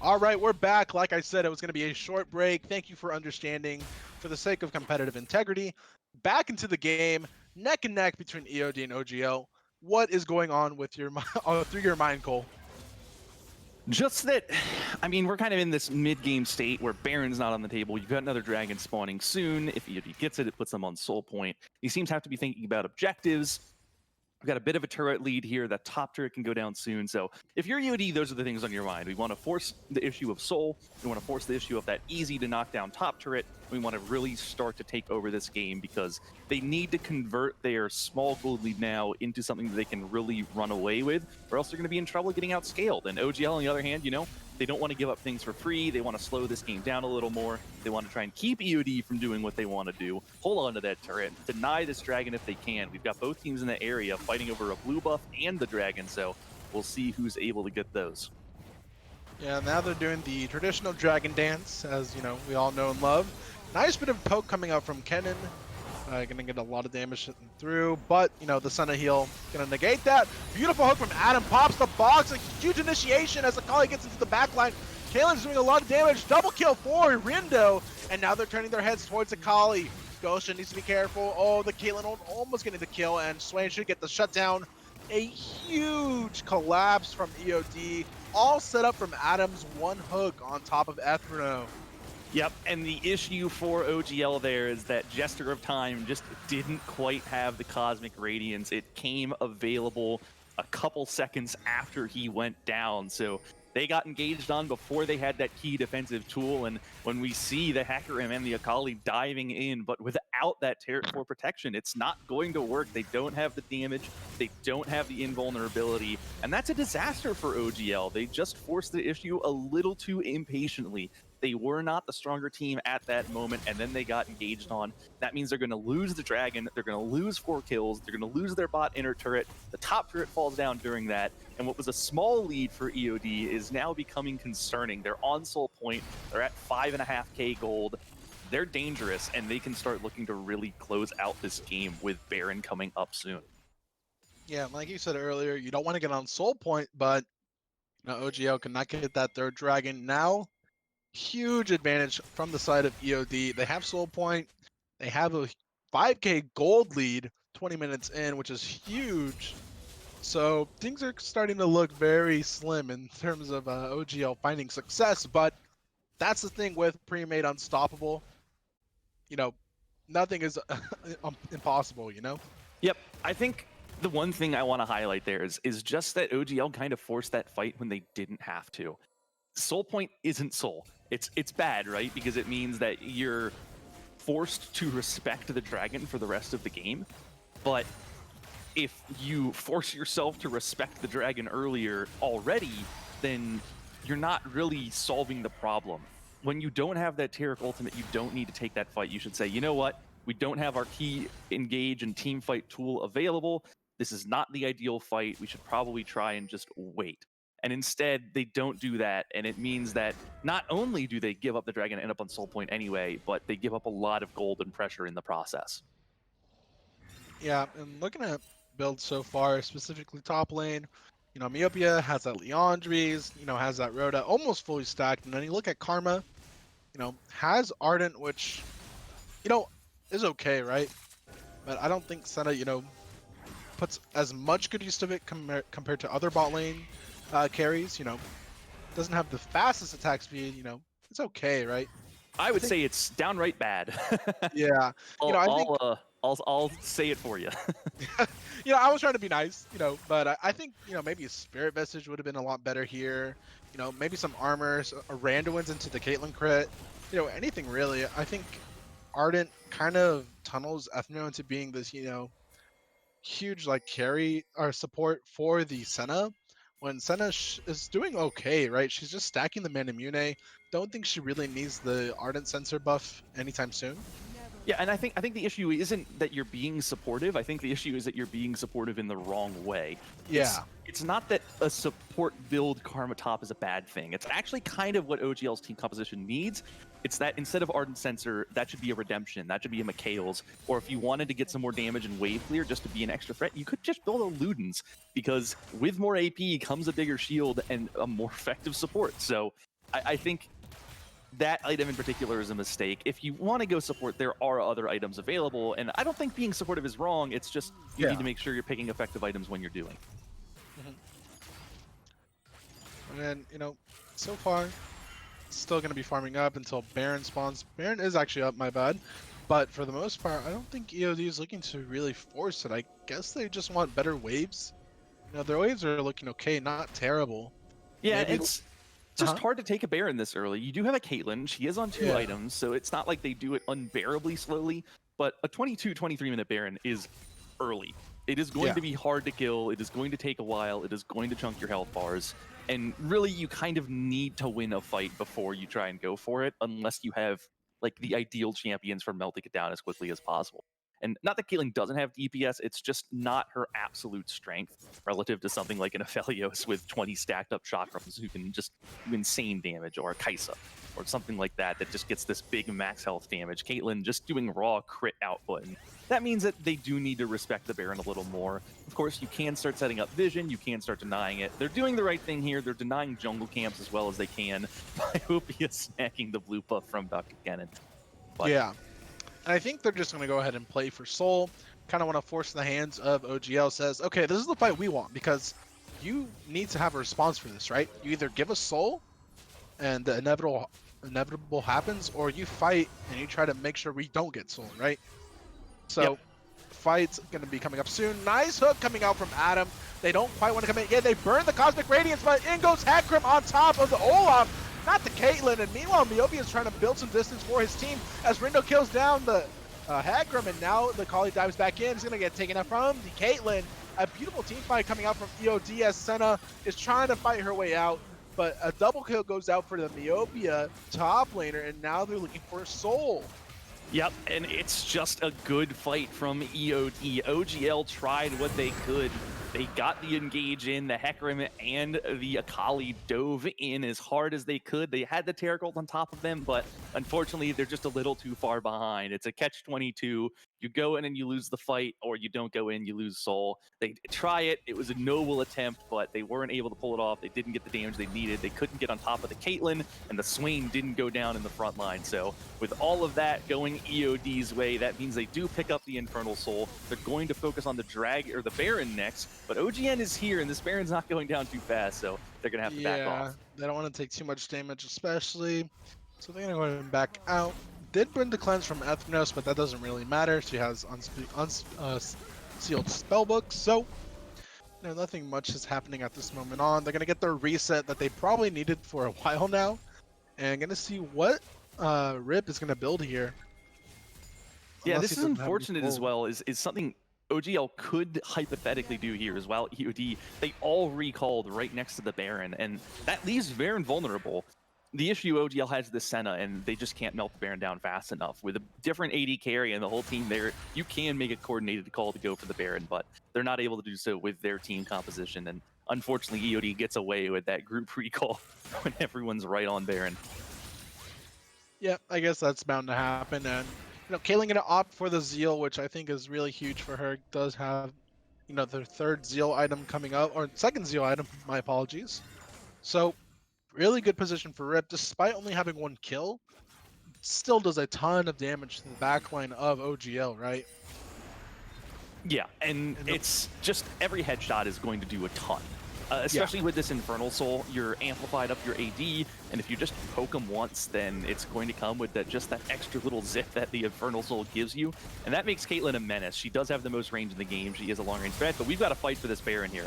All right, we're back. Like I said, it was going to be a short break. Thank you for understanding. For the sake of competitive integrity, back into the game, neck and neck between EOD and OGL. What is going on with your through your mind, Cole? Just that, I mean, we're kind of in this mid-game state where Baron's not on the table. You've got another dragon spawning soon. If EOD gets it, it puts them on soul point. He seems to have to be thinking about objectives. We've got a bit of a turret lead here. That top turret can go down soon. So if you're EOD, those are the things on your mind. We want to force the issue of soul. We want to force the issue of that easy to knock down top turret. We want to really start to take over this game because they need to convert their small gold lead now into something that they can really run away with, or else they're going to be in trouble getting outscaled. And OGL, on the other hand, you know, they don't want to give up things for free. They want to slow this game down a little more. They want to try and keep EOD from doing what they want to do. Hold on to that turret. Deny this dragon if they can. We've got both teams in the area fighting over a blue buff and the dragon, so we'll see who's able to get those. Yeah, now they're doing the traditional dragon dance, as you know we all know and love. Nice bit of poke coming out from Kennen. Gonna get a lot of damage through, but you know the Senna heal gonna negate that. Beautiful hook from Adam, pops the box, a huge initiation as Akali gets into the backline. Kalen's doing a lot of damage, double kill for Rindo, and now they're turning their heads towards Akali. Gosha needs to be careful. Oh, the Caitlyn almost getting the kill, and Swain should get the shutdown. A huge collapse from EOD, all set up from Adam's one hook on top of Ethrino. Yep, and the issue for OGL there is that Jester of Time just didn't quite have the Cosmic Radiance. It came available a couple seconds after he went down, so they got engaged on before they had that key defensive tool, and when we see the Hecarim and the Akali diving in, but without that Turret 4 protection, it's not going to work. They don't have the damage, they don't have the invulnerability, and that's a disaster for OGL. They just forced the issue a little too impatiently. They were not the stronger team at that moment, and then they got engaged on. That means they're going to lose the dragon, they're going to lose 4 kills, they're going to lose their bot inner turret, the top turret falls down during that, and what was a small lead for EOD is now becoming concerning. They're on soul point, they're at 5.5k gold, they're dangerous, and they can start looking to really close out this game with Baron coming up soon. Yeah, like you said earlier, you don't want to get on soul point, but you know, OGL cannot get that third dragon now. Huge advantage from the side of EOD. They have soul point. They have a 5k gold lead 20 minutes in, which is huge. So things are starting to look very slim in terms of OGL finding success, but that's the thing with Premade Unstoppable. You know, nothing is impossible, you know? Yep, I think the one thing I want to highlight there is just that OGL kind of forced that fight when they didn't have to. Soul point isn't soul. It's bad, right? Because it means that you're forced to respect the dragon for the rest of the game. But if you force yourself to respect the dragon earlier already, then you're not really solving the problem. When you don't have that Taric ultimate, you don't need to take that fight. You should say, you know what? We don't have our key engage and team fight tool available. This is not the ideal fight. We should probably try and just wait. And instead, they don't do that, and it means that not only do they give up the dragon and end up on soul point anyway, but they give up a lot of gold and pressure in the process. Yeah, and looking at builds so far, specifically top lane, you know, Myopia has that Leandries, you know, has that Rhoda almost fully stacked, and then you look at Karma, you know, has Ardent, which, you know, is okay, right? But I don't think Senna, you know, puts as much good use of it compared to other bot lane carries, you know. Doesn't have the fastest attack speed, you know. It's okay, right? I would say it's downright bad. Yeah. You know, I think I'll say it for you. you know, I was trying to be nice, you know, but I think, you know, maybe a Spirit Vestige would have been a lot better here. You know, maybe some armor, a Randuin's into the Caitlyn crit. You know, anything really. I think Ardent kind of tunnels Ethno into being this, you know, huge like carry or support for the Senna. When Senna is doing okay, right? She's just stacking the Manamune. Don't think she really needs the Ardent sensor buff anytime soon. Yeah, and I think the issue isn't that you're being supportive. I think the issue is that you're being supportive in the wrong way. Yeah. It's not that a support build Karma top is a bad thing. It's actually kind of what OGL's team composition needs. It's that instead of Ardent Sensor, that should be a Redemption, that should be a Mikhail's, or if you wanted to get some more damage and wave clear just to be an extra threat, you could just build a Ludens, because with more AP comes a bigger shield and a more effective support. So I think that item in particular is a mistake. If you want to go support, there are other items available, and I don't think being supportive is wrong. It's just you need to make sure you're picking effective items when you're doing. And then, you know, so far, still going to be farming up until Baron spawns. Baron is actually up, my bad. But for the most part, I don't think EOD is looking to really force it. I guess they just want better waves. You know, their waves are looking okay, not terrible. Yeah, Maybe it's just hard to take a Baron this early. You do have a Caitlyn. She is on 2 items, so it's not like they do it unbearably slowly. But a 22, 23-minute Baron is early. It is going to be hard to kill. It is going to take a while. It is going to chunk your health bars. And really, you kind of need to win a fight before you try and go for it, unless you have like the ideal champions for melting it down as quickly as possible. And not that Caitlyn doesn't have DPS, it's just not her absolute strength relative to something like an Aphelios with 20 stacked up chakrams who can just do insane damage, or a Kaisa, or something like that that just gets this big max health damage. Caitlyn just doing raw crit output. And that means that they do need to respect the Baron a little more. Of course, you can start setting up vision, you can start denying it. They're doing the right thing here. They're denying jungle camps as well as they can by Hopia snacking the blue buff from Dr. Cannon. But yeah. And I think they're just going to go ahead and play for Soul. Kind of want to force the hands of OGL. Says, okay, this is the fight we want because you need to have a response for this, right? You either give us Soul and the inevitable happens, or you fight and you try to make sure we don't get Soul, right? So fight's going to be coming up soon. Nice hook coming out from Adam. They don't quite want to come in. Yeah, they burn the Cosmic Radiance, but in goes Hecarim on top of the Olaf. Not the Caitlyn, and meanwhile, Miyobi is trying to build some distance for his team as Rindo kills down the Hecarim, and now the Kali dives back in. He's going to get taken out from the Caitlyn. A beautiful team fight coming out from EOD as Senna is trying to fight her way out, but a double kill goes out for the Myopia top laner, and now they're looking for Soul. Yep, and it's just a good fight from EOD. OGL tried what they could. They got the engage in, the Hecarim and the Akali dove in as hard as they could. They had the Terracolt on top of them, but unfortunately, they're just a little too far behind. It's a catch-22. You go in and you lose the fight, or you don't go in, you lose Soul. They try it. It was a noble attempt, but they weren't able to pull it off. They didn't get the damage they needed. They couldn't get on top of the Caitlyn, and the Swain didn't go down in the front line. So with all of that going EOD's way, that means they do pick up the Infernal Soul. They're going to focus on the Drag or the Baron next, but OGN is here, and this Baron's not going down too fast, so they're going to have to back off. They don't want to take too much damage, especially. So they're going to go ahead and back out. Did burn the cleanse from Ethnos, but that doesn't really matter. She has sealed spellbook, so you know, nothing much is happening at this moment on. They're going to get their reset that they probably needed for a while now, and going to see what Rip is going to build here. Yeah, this is unfortunate as well, is something OGL could hypothetically do here as well. EOD, they all recalled right next to the Baron, and that leaves Baron vulnerable. The issue OGL has the Senna, and they just can't melt the Baron down fast enough. With a different AD carry and the whole team there, you can make a coordinated call to go for the Baron, but they're not able to do so with their team composition. And unfortunately, EOD gets away with that group recall when everyone's right on Baron. Yeah, I guess that's bound to happen. And you know, Caitlyn gonna opt for the Zeal, which I think is really huge for her. Does have, you know, their third Zeal item coming up, or second Zeal item. My apologies. So. Really good position for Rip, despite only having 1 kill. Still does a ton of damage to the backline of OGL, right? Yeah, and it's just every headshot is going to do a ton. Especially with this Infernal Soul, you're amplified up your AD, and if you just poke them once, then it's going to come with just that extra little zip that the Infernal Soul gives you. And that makes Caitlyn a menace. She does have the most range in the game. She is a long-range threat, but we've got to fight for this Baron here.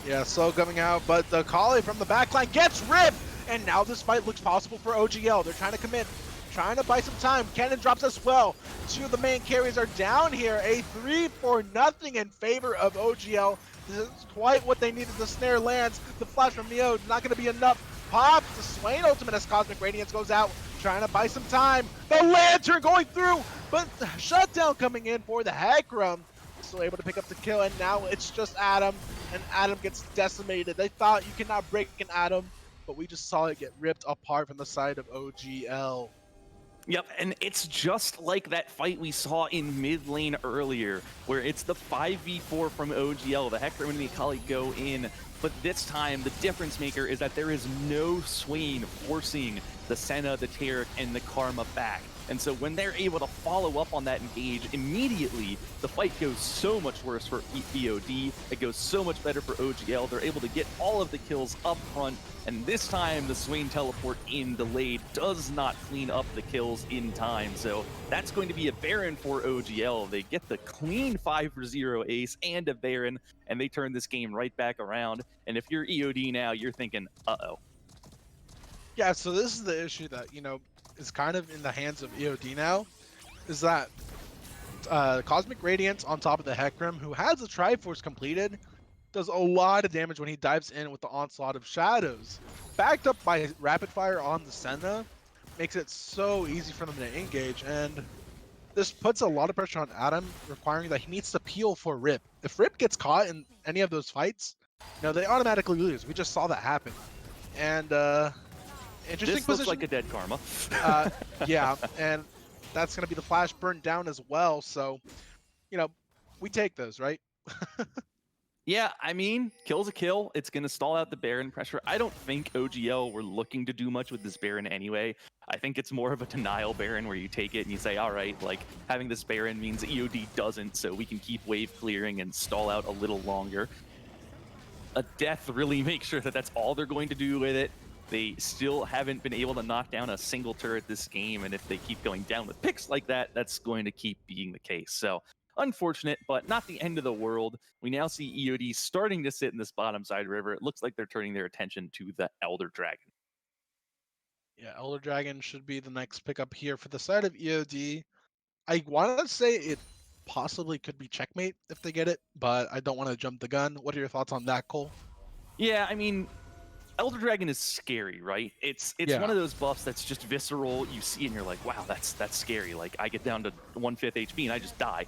Yeah, slow coming out, but the Kali from the backline gets ripped! And now this fight looks possible for OGL. They're trying to commit, trying to buy some time. Cannon drops as well. 2 of the main carries are down here. A 3-0 in favor of OGL. This is quite what they needed. The snare lands. The flash from Neo not going to be enough. Pops the Swain ultimate as Cosmic Radiance goes out. Trying to buy some time. The Lantern going through, but the shutdown coming in for the Hecarim. Still able to pick up the kill, and now it's just Adam, and Adam gets decimated. They thought you cannot break an Adam, but we just saw it get ripped apart from the side of OGL. Yep, and it's just like that fight we saw in mid lane earlier, where it's the 5v4 from OGL. The Hecarim and the Akali go in, but this time the difference maker is that there is no Swain forcing the Senna, the Taric, and the Karma back. And so when they're able to follow up on that engage immediately, the fight goes so much worse for EOD. It goes so much better for OGL. They're able to get all of the kills up front. And this time, the Swain teleport in delayed does not clean up the kills in time. So that's going to be a Baron for OGL. They get the clean 5-0 ace and a Baron, and they turn this game right back around. And if you're EOD now, you're thinking, uh-oh. Yeah, so this is the issue that, is kind of in the hands of EOD now, is that Cosmic Radiance on top of the Hecarim, who has the Triforce completed, does a lot of damage when he dives in with the Onslaught of Shadows. Backed up by Rapid Fire on the Senna, makes it so easy for them to engage, and this puts a lot of pressure on Adam, requiring that he needs to peel for Rip. If Rip gets caught in any of those fights, they automatically lose. We just saw that happen. And interesting This position. looks like a dead Karma. Yeah, and that's going to be the flash burned down as well. So, we take those, right? Yeah, I mean, kill's a kill. It's going to stall out the Baron pressure. I don't think OGL were looking to do much with this Baron anyway. I think it's more of a denial Baron where you take it and you say, all right, like having this Baron means EOD doesn't, so we can keep wave clearing and stall out a little longer. A death really makes sure that that's all they're going to do with it. They still haven't been able to knock down a single turret this game, and if they keep going down with picks like that, that's going to keep being the case. So unfortunate, but not the end of the world. We now see EOD starting to sit in this bottom side river. It looks like they're turning their attention to the Elder Dragon. Yeah, Elder Dragon should be the next pickup here for the side of EOD. I want to say it possibly could be checkmate if they get it, but I don't want to jump the gun. What are your thoughts on that, Cole? Yeah, I mean, Elder Dragon is scary, right? It's one of those buffs that's just visceral. You see and you're like, wow, that's scary. Like I get down to 1/5 HP and I just die.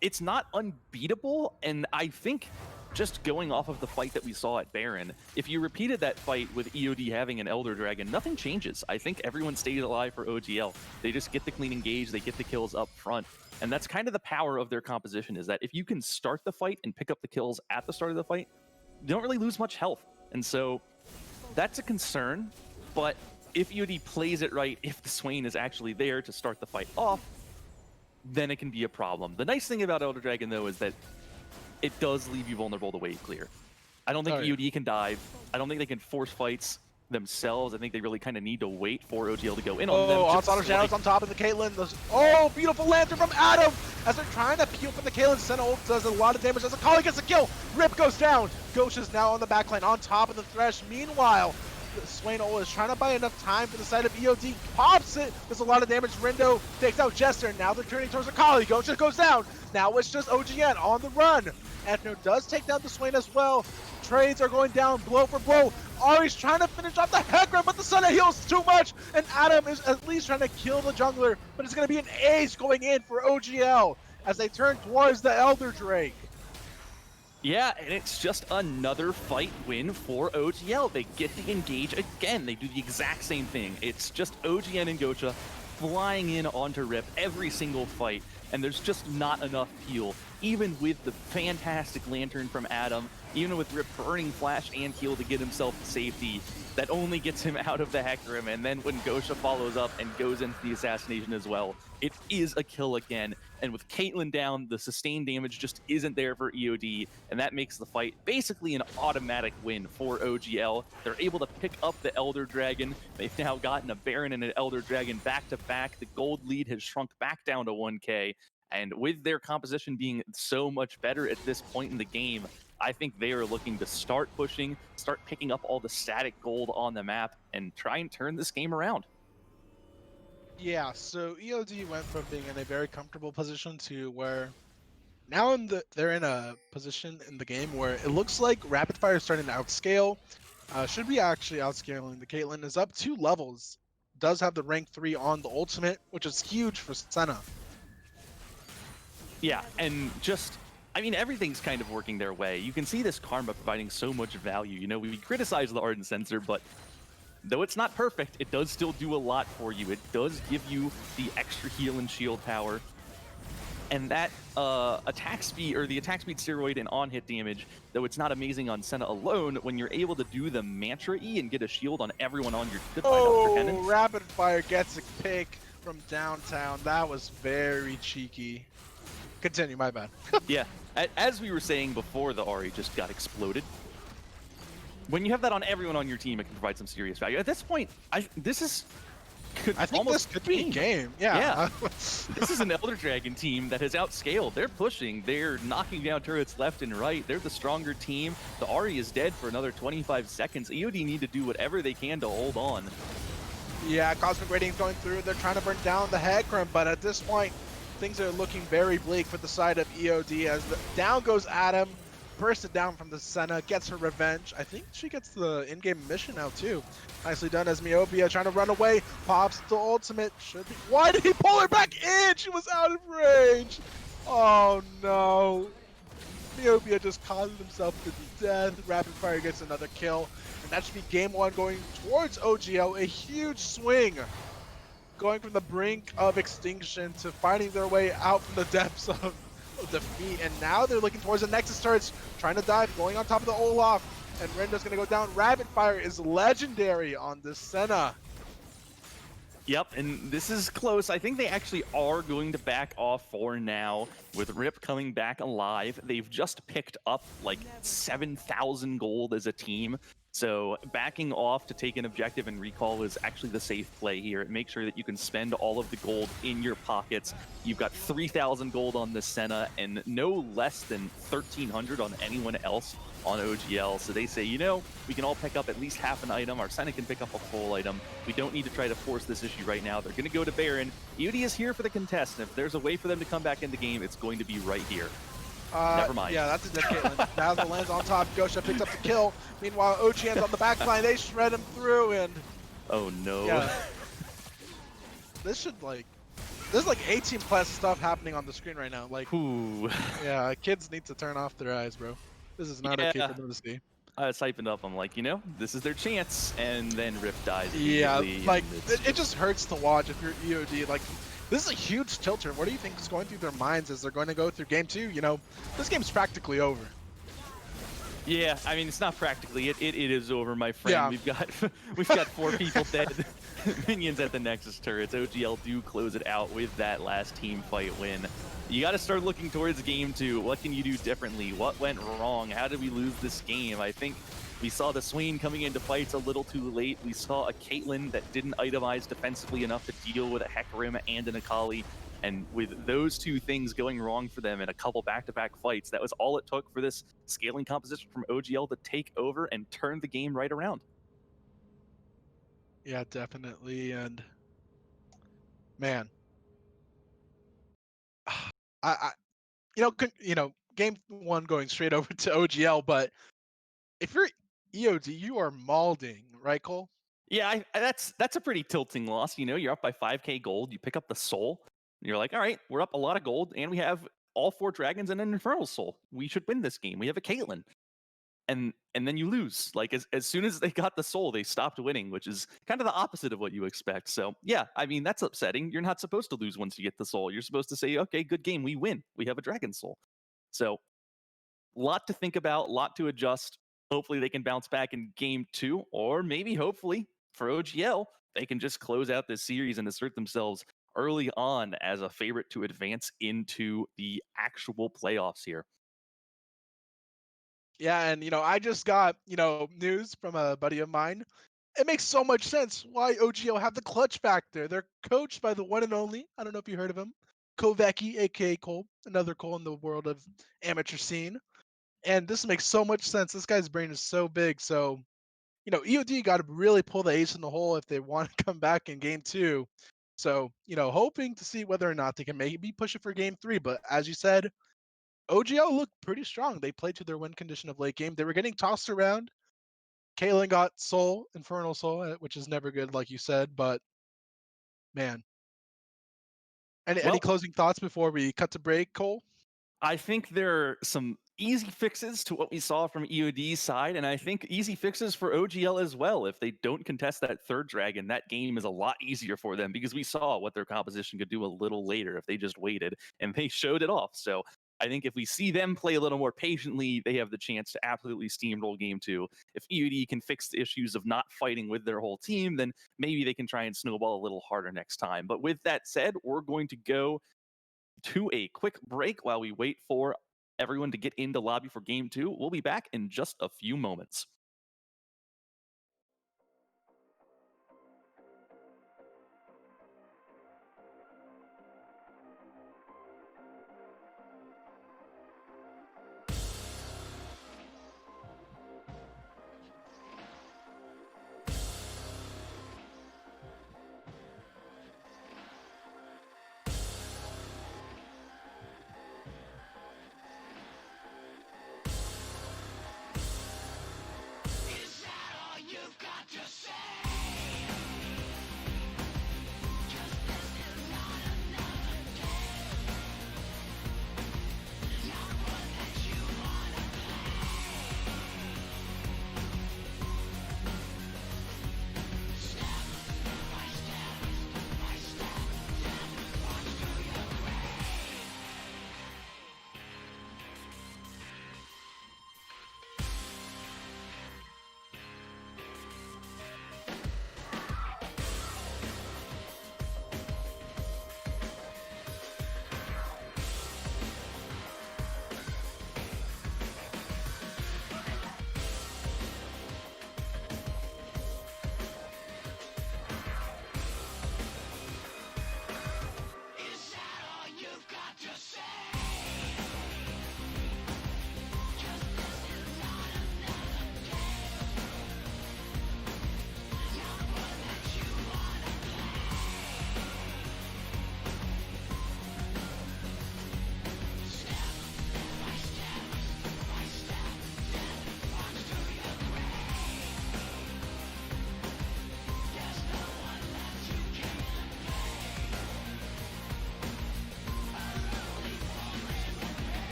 It's not unbeatable, and I think just going off of the fight that we saw at Baron, if you repeated that fight with EOD having an Elder Dragon, nothing changes. I think everyone stays alive for OGL. They just get the clean engage, they get the kills up front. And that's kind of the power of their composition, is that if you can start the fight and pick up the kills at the start of the fight, you don't really lose much health. And so that's a concern, but if EOD plays it right, if the Swain is actually there to start the fight off, then it can be a problem. The nice thing about Elder Dragon, though, is that it does leave you vulnerable to wave clear. I don't think EOD can dive. I don't think they can force fights themselves. I think they really kind of need to wait for OGL to go in on them. Oh, Onslaught of Shadows on top of the Caitlyn. Oh, beautiful Lantern from Adam! As they're trying to peel from the Caitlyn, Senna ult does a lot of damage as Akali gets a kill. Rip goes down. Ghost is now on the backline on top of the Thresh. Meanwhile, the Swain ult is trying to buy enough time for the side of EOD. Pops it. Does a lot of damage. Rindo takes out Jester. Now they're turning towards Akali. Ghost just goes down. Now it's just OGN on the run. Ethno does take down the Swain as well. Trades are going down blow for blow. Ari's trying to finish off the Hecarim, but the Senna heals too much, and Adam is at least trying to kill the jungler, but it's going to be an ace going in for OGL as they turn towards the Elder Drake. Yeah, and it's just another fight win for OGL. They get to engage again. They do the exact same thing. It's just OGN and Gocha flying in onto Rip every single fight, and there's just not enough heal. Even with the fantastic Lantern from Adam, even with Rip burning flash and heal to get himself to safety, that only gets him out of the Hecarim, and then when Gocha follows up and goes into the assassination as well, it is a kill again. And with Caitlyn down, the sustained damage just isn't there for EOD, and that makes the fight basically an automatic win for OGL. They're able to pick up the Elder Dragon. They've now gotten a Baron and an Elder Dragon back-to-back. The gold lead has shrunk back down to 1K, and with their composition being so much better at this point in the game, I think they are looking to start pushing, start picking up all the static gold on the map, and try and turn this game around. Yeah, so EOD went from being in a very comfortable position to where now they're in a position in the game where it looks like Rapid Fire is starting to outscale. Should be actually outscaling. The Caitlyn is up 2 levels. Does have the rank 3 on the ultimate, which is huge for Senna. Yeah, and just, I mean, everything's kind of working their way. You can see this Karma providing so much value. You know, we criticize the Ardent Sensor, but Though it's not perfect, it does still do a lot for you. It does give you the extra heal and shield power. And that attack speed, or the attack speed steroid and on hit damage, though it's not amazing on Senna alone, when you're able to do the Mantra E and get a shield on everyone on your goodbye Dr. Oh, Penance. rapid fire gets a pick from downtown. That was very cheeky. Continue, my bad. Yeah, as we were saying before, the Ari just got exploded. When you have that on everyone on your team, it can provide some serious value. At this point, I think this could be a game. Yeah. This is an Elder Dragon team that has outscaled. They're pushing. They're knocking down turrets left and right. They're the stronger team. The Ari is dead for another 25 seconds. EOD need to do whatever they can to hold on. Yeah, Cosmic Radiance going through. They're trying to burn down the Hecarim, but at this point, things are looking very bleak for the side of EOD as the down goes Adam. Bursted down from the Senna, gets her revenge. I think she gets the in-game mission now too. Nicely done as Miopia trying to run away. Pops the ultimate. Should be. Why did he pull her back in? She was out of range. Oh no. Miopia just caused himself to death. Rapid Fire gets another kill. And that should be game one going towards OGL. A huge swing. Going from the brink of extinction to finding their way out from the depths of defeat, and now they're looking towards the Nexus turrets, trying to dive, going on top of the Olaf, and Rendo's gonna go down. Rapid Fire is legendary on this Senna. Yep, and this is close. I think they actually are going to back off for now, with Rip coming back alive. They've just picked up like 7,000 gold as a team. So backing off to take an objective and recall is actually the safe play here. Make sure that you can spend all of the gold in your pockets. You've got 3,000 gold on the Senna and no less than 1,300 on anyone else on OGL. So they say, you know, we can all pick up at least half an item. Our Senna can pick up a full item. We don't need to try to force this issue right now. They're going to go to Baron. EOD is here for the contest. And if there's a way for them to come back in the game, it's going to be right here. Never mind. Yeah, that's a dead Caitlyn. Dazzle lands on top. Gosha picks up the kill. Meanwhile, OGN's on the back line. They shred him through, and oh no. Yeah. This is like 18 plus stuff happening on the screen right now. Like, ooh. Yeah, kids need to turn off their eyes, bro. This is not okay for them to see. I was hyping up. I'm like, you know, this is their chance, and then Rift dies. Yeah, like it just hurts to watch if you're EOD. Like, this is a huge tilter. What do you think is going through their minds as they're going to go through game 2? You know, this game's practically over. Yeah, I mean, it's not practically. It is over, my friend. Yeah. We've got 4 people dead. Minions at the Nexus turrets. OGL do close it out with that last team fight win. You got to start looking towards game 2. What can you do differently? What went wrong? How did we lose this game? I think we saw the Swain coming into fights a little too late. We saw a Caitlyn that didn't itemize defensively enough to deal with a Hecarim and an Akali. And with those 2 things going wrong for them in a couple back-to-back fights, that was all it took for this scaling composition from OGL to take over and turn the game right around. Yeah, definitely. And man, game 1 going straight over to OGL, but if you're EOD, you are mauling, right, Cole? Yeah, that's a pretty tilting loss. You know, you're up by 5k gold. You pick up the soul. And you're like, all right, we're up a lot of gold, and we have all 4 dragons and an infernal soul. We should win this game. We have a Caitlyn. And then you lose. Like, as soon as they got the soul, they stopped winning, which is kind of the opposite of what you expect. So yeah, I mean, that's upsetting. You're not supposed to lose once you get the soul. You're supposed to say, okay, good game, we win. We have a dragon soul. So lot to think about, lot to adjust. Hopefully they can bounce back in game 2, or maybe hopefully for OGL, they can just close out this series and assert themselves early on as a favorite to advance into the actual playoffs here. Yeah, and I just got, news from a buddy of mine. It makes so much sense why OGL have the clutch factor. They're coached by the one and only, I don't know if you heard of him, Kovecki, aka Cole, another Cole in the world of amateur scene. And this makes so much sense. This guy's brain is so big. So, EOD got to really pull the ace in the hole if they want to come back in game 2. So, hoping to see whether or not they can maybe push it for game 3. But as you said, OGL looked pretty strong. They played to their win condition of late game. They were getting tossed around. Caitlyn got Soul, Infernal Soul, which is never good, like you said. But man, any Well, closing thoughts before we cut to break, Cole? I think there are some easy fixes to what we saw from EOD's side, and I think easy fixes for OGL as well. If they don't contest that third dragon, that game is a lot easier for them because we saw what their composition could do a little later if they just waited, and they showed it off. So I think if we see them play a little more patiently, they have the chance to absolutely steamroll game 2. If EOD can fix the issues of not fighting with their whole team, then maybe they can try and snowball a little harder next time. But with that said, we're going to go to a quick break while we wait for everyone to get into lobby for game 2. We'll be back in just a few moments.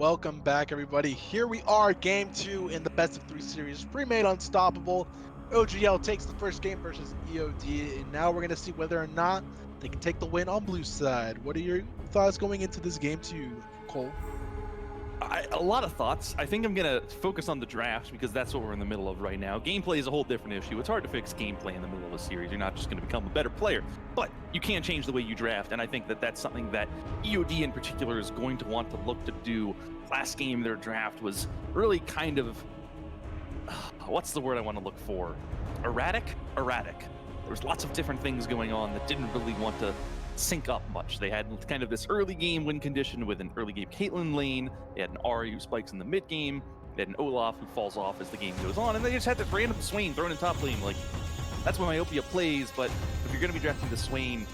Welcome back, everybody. Here we are, game 2 in the best of 3 series. Premade unstoppable. OGL takes the first game versus EOD, and now we're going to see whether or not they can take the win on blue side. What are your thoughts going into this game 2, Cole? A lot of thoughts. I think I'm going to focus on the draft because that's what we're in the middle of right now. Gameplay is a whole different issue. It's hard to fix gameplay in the middle of a series. You're not just going to become a better player, but you can change the way you draft, and I think that that's something that EOD in particular is going to want to look to do. Last game, their draft was really kind of, what's the word I want to look for? Erratic? Erratic. There was lots of different things going on that didn't really want to sync up much. They had kind of this early game win condition with an early game Caitlyn lane. They had an Ari who spikes in the mid game. They had an Olaf who falls off as the game goes on, and they just had this random Swain thrown in top lane. Like, that's when Myopia plays, but if you're going to be drafting the Swain,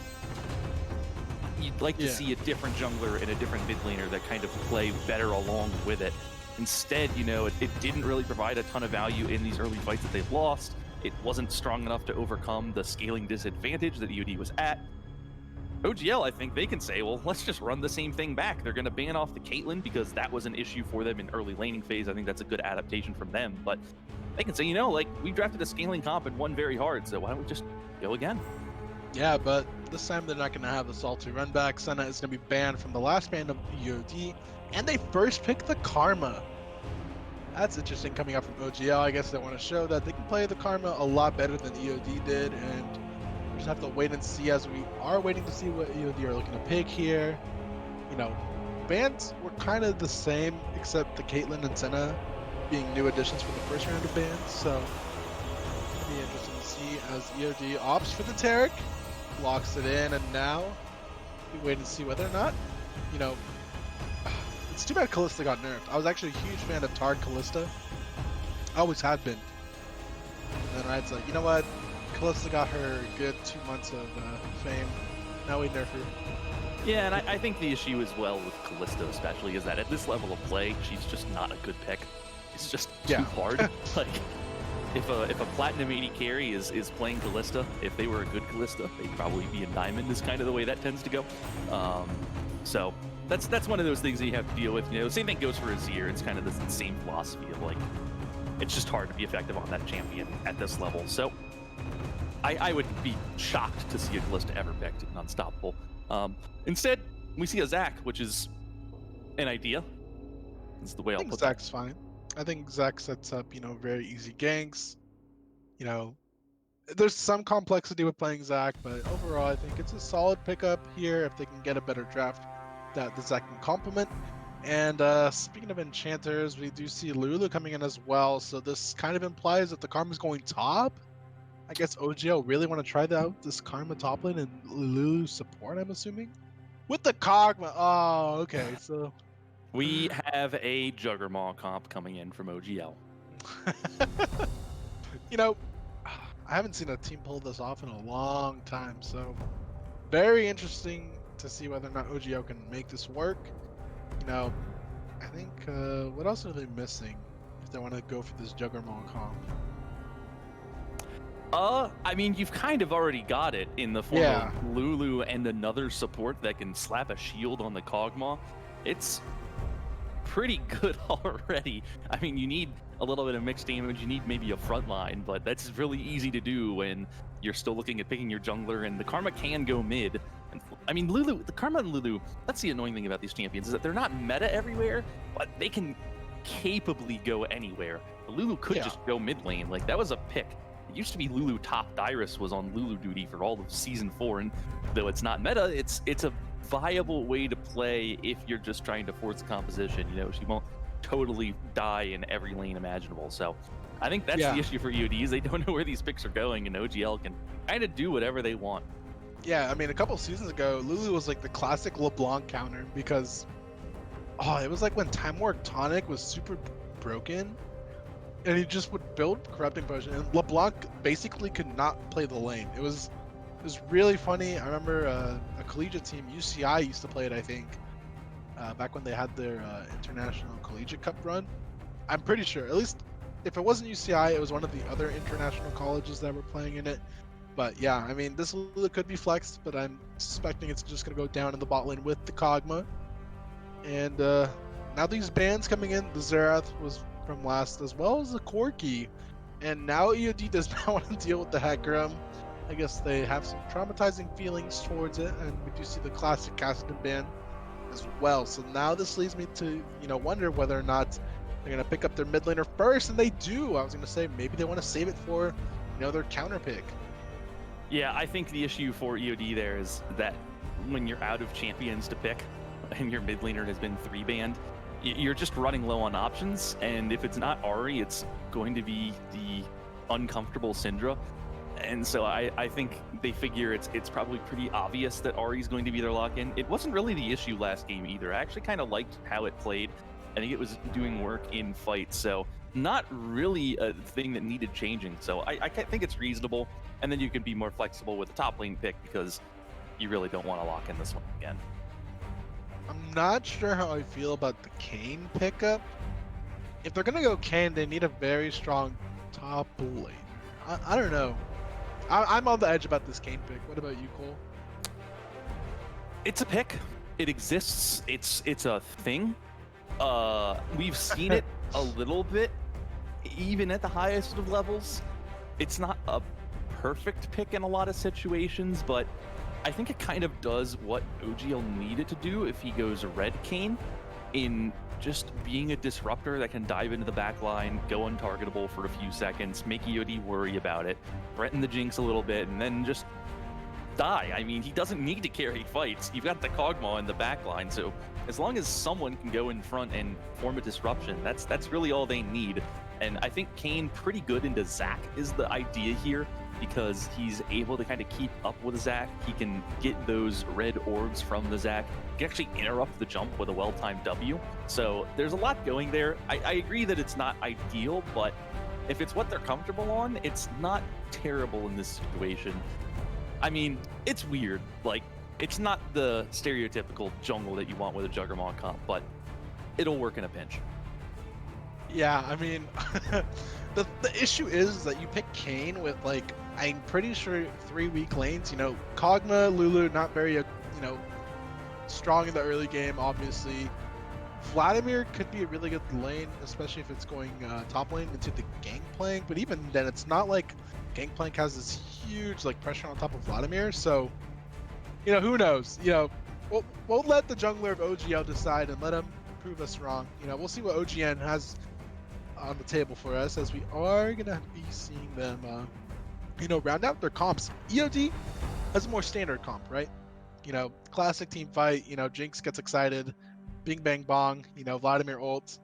you'd like to see a different jungler and a different mid laner that kind of play better along with it. Instead, you know, it didn't really provide a ton of value in these early fights that they've lost. It wasn't strong enough to overcome the scaling disadvantage that EOD was at. OGL, I think they can say, well, let's just run the same thing back. They're going to ban off the Caitlyn because that was an issue for them in early laning phase. I think that's a good adaptation from them. But they can say, you know, like, we drafted a scaling comp and won very hard, so why don't we just go again? Yeah, but this time they're not going to have the salty run back. Senna is going to be banned from the last ban of EOD, and they first pick the Karma. That's interesting coming up from OGL. I guess they want to show that they can play the Karma a lot better than EOD did, and we just have to wait and see, as we are waiting to see what EOD are looking to pick here. You know, bans were kind of the same, except the Caitlyn and Senna being new additions for the first round of bans, so it'll be interesting to see as EOD opts for the Taric, locks it in, and now we wait and see whether or not, you know, it's too bad Kalista got nerfed. I was actually a huge fan of Tard Kalista. I always have been. And then Riot's like, you know what? Kalista got her good 2 months of fame. Now we nerf her. Yeah, and I think the issue as well with Kalista especially is that at this level of play, she's just not a good pick. It's just too hard. Like, if a Platinum 80 carry is playing Kalista, if they were a good Kalista, they'd probably be in Diamond, is kind of the way that tends to go. So that's one of those things that you have to deal with. You know, same thing goes for Azir. It's kind of the same philosophy of, like, it's just hard to be effective on that champion at this level. So I would be shocked to see a Kalista ever picked in Unstoppable. Instead, we see a Zac, which is an idea. That's the way I'll put Zac's fine. I think Zac sets up, you know, very easy ganks. You know, there's some complexity with playing Zac, but overall I think it's a solid pickup here if they can get a better draft that the Zac can complement. And speaking of enchanters, we do see Lulu coming in as well, so this kind of implies that the Karma's going top. I guess OGL really want to try out this Karma top lane and Lulu support, I'm assuming? With the Kog'Maw. Oh, okay, so we have a Juggernaut comp coming in from OGL. You know, I haven't seen a team pull this off in a long time, so very interesting to see whether or not OGL can make this work. You know, I think, what else are they missing if they want to go for this Juggernaut comp? I mean, you've kind of already got it in the form of Lulu and another support that can slap a shield on the Kog'Maw. It's pretty good already. I mean, you need a little bit of mixed damage, you need maybe a front line, but that's really easy to do when you're still looking at picking your jungler, and the Karma can go mid. And, I mean, Lulu, the Karma and Lulu, that's the annoying thing about these champions, is that they're not meta everywhere, but they can capably go anywhere. Lulu could just go mid lane. Like, that was a pick. It used to be Lulu top. Dyrus was on Lulu duty for all of Season 4, and though it's not meta, it's a viable way to play if you're just trying to force composition. You know, she won't totally die in every lane imaginable. So I think that's the issue for EODs. They don't know where these picks are going, and OGL can kind of do whatever they want. Yeah, I mean, a couple seasons ago, Lulu was like the classic LeBlanc counter because, it was like when Time War Tonic was super broken, and he just would build Corrupting Potion, and LeBlanc basically could not play the lane. It was really funny. I remember a collegiate team, UCI, used to play it, I think, back when they had their International Collegiate Cup run. I'm pretty sure, at least if it wasn't UCI, it was one of the other international colleges that were playing in it. But yeah, I mean, this Lulu could be flexed, but I'm suspecting it's just going to go down in the bot lane with the Kog'Maw. And Now these bans coming in, the Zerath was from last, as well as the Corki. And now EOD does not want to deal with the Hecarim. I guess they have some traumatizing feelings towards it, and we do see the classic Kassadin ban as well. So now this leads me to, wonder whether or not they're going to pick up their mid laner first, and they do. I was going to say maybe they want to save it for, their counter pick. Yeah, I think the issue for EOD there is that when you're out of champions to pick and your mid laner has been 3-banned, you're just running low on options, and if it's not Ahri, it's going to be the uncomfortable Syndra. And so I think they figure it's probably pretty obvious that Ahri is going to be their lock-in. It wasn't really the issue last game either. I actually kind of liked how it played. I think it was doing work in fights, so not really a thing that needed changing. So I think it's reasonable, and then you can be more flexible with the top lane pick because you really don't want to lock in this one again. I'm not sure how I feel about the Kayn pickup. If they're going to go Kayn, they need a very strong top laner. I don't know. I'm on the edge about this Kayn pick. What about you, Cole? It's a pick. It exists. It's a thing. We've seen it a little bit, even at the highest of levels. It's not a perfect pick in a lot of situations, but I think it kind of does what OGL needed to do if he goes red Kayn, in just being a disruptor that can dive into the back line, go untargetable for a few seconds, make EOD worry about it, threaten the Jinx a little bit, and then just die. I mean, he doesn't need to carry fights. You've got the Kog'Maw in the back line, so as long as someone can go in front and form a disruption, that's really all they need. And I think Kayn pretty good into Zac is the idea here, because he's able to kind of keep up with Zac. He can get those red orbs from the Zac. He can actually interrupt the jump with a well-timed W. So there's a lot going there. I agree that it's not ideal, but if it's what they're comfortable on, it's not terrible in this situation. I mean, it's weird. Like, it's not the stereotypical jungle that you want with a Juggernaut comp, but it'll work in a pinch. Yeah, I mean, the issue is that you pick Kayn with, like, I'm pretty sure 3 weak lanes. Kog'Maw, Lulu, not very, strong in the early game, obviously. Vladimir could be a really good lane, especially if it's going top lane into the Gangplank. But even then, it's not like Gangplank has this huge, like, pressure on top of Vladimir. So, who knows? We'll let the jungler of OGL decide and let him prove us wrong. We'll see what OGN has on the table for us, as we are gonna be seeing them round out their comps. EOD has a more standard comp, right? Classic team fight. Jinx gets excited, bing bang bong, Vladimir ult.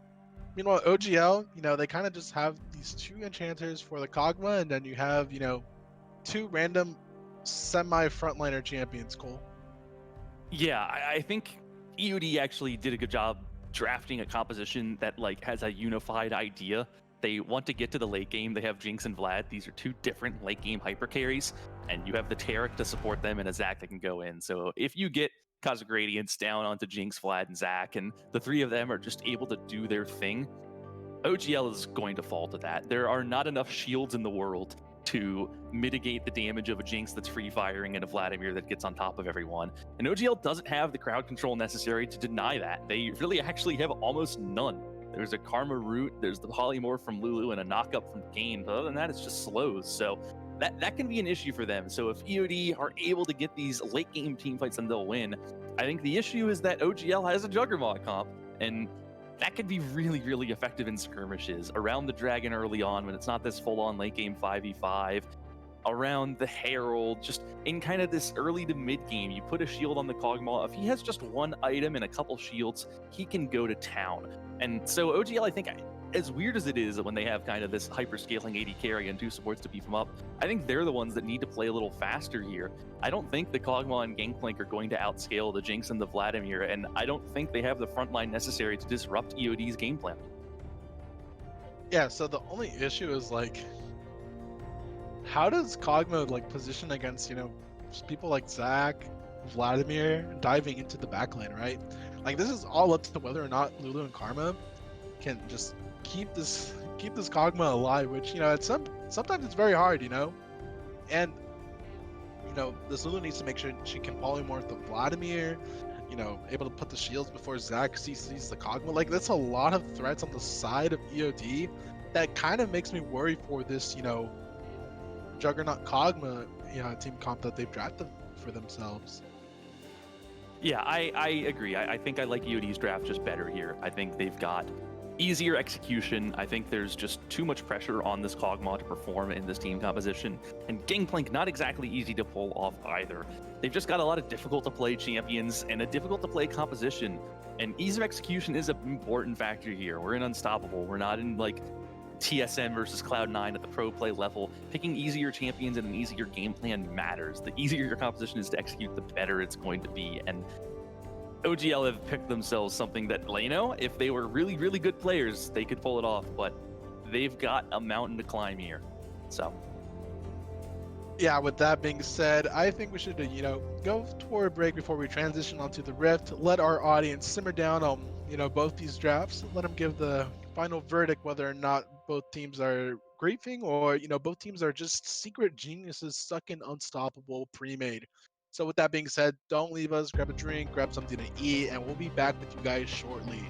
Meanwhile, OGL, they kind of just have these 2 enchanters for the Kog'Maw, and then you have 2 random semi frontliner champions. Cole. Yeah, I think EOD actually did a good job drafting a composition that has a unified idea. They want to get to the late game. They have Jinx and Vlad. These are 2 different late game hyper carries, and you have the Taric to support them and a Zac that can go in. So if you get Cosmic Gradients down onto Jinx, Vlad, and Zac, and the 3 of them are just able to do their thing, OGL is going to fall to that. There are not enough shields in the world to mitigate the damage of a Jinx that's free firing and a Vladimir that gets on top of everyone. And OGL doesn't have the crowd control necessary to deny that. They really actually have almost none. There's a Karma root, there's the polymorph from Lulu, and a knockup from Kayn. But other than that, it's just slows. So that can be an issue for them. So if EOD are able to get these late game team fights, then they'll win. I think the issue is that OGL has a Juggernaut comp, and that could be really, really effective in skirmishes around the Dragon early on when it's not this full-on late game 5v5, around the Herald, just in kind of this early to mid game. You put a shield on the Kog'Maw. If he has just 1 item and a couple shields, he can go to town. And so OGL, I think, as weird as it is when they have kind of this hyper-scaling AD carry and 2 supports to beef them up, I think they're the ones that need to play a little faster here. I don't think the Kog'Maw and Gangplank are going to outscale the Jinx and the Vladimir, and I don't think they have the front line necessary to disrupt EOD's game plan. Yeah, so the only issue is, how does Kog'Maw, position against, people like Zac, Vladimir, diving into the backline, right? This is all up to whether or not Lulu and Karma can just keep this Kog'Maw alive, which sometimes it's very hard, and this Lulu needs to make sure she can polymorph the Vladimir. able to put the shields before Zach CC's the Kog'Maw. Like, that's a lot of threats on the side of EOD that kind of makes me worry for this, Juggernaut Kog'Maw, team comp that they've drafted for themselves. Yeah, I agree. I think I like EOD's draft just better here. I think they've got easier execution. I think there's just too much pressure on this Kog'Maw to perform in this team composition. And Gangplank, not exactly easy to pull off either. They've just got a lot of difficult to play champions and a difficult to play composition. And ease of execution is an important factor here. We're in Unstoppable. We're not in like TSM versus Cloud9 at the pro play level. Picking easier champions and an easier game plan matters. The easier your composition is to execute, the better it's going to be. And OGL have picked themselves something that, if they were really, really good players, they could pull it off, but they've got a mountain to climb here. So, yeah, with that being said, I think we should, go toward a break before we transition onto the Rift. Let our audience simmer down on, both these drafts. Let them give the final verdict whether or not both teams are griefing or, both teams are just secret geniuses stuck in unstoppable pre-made. So with that being said, don't leave us. Grab a drink, grab something to eat, and we'll be back with you guys shortly.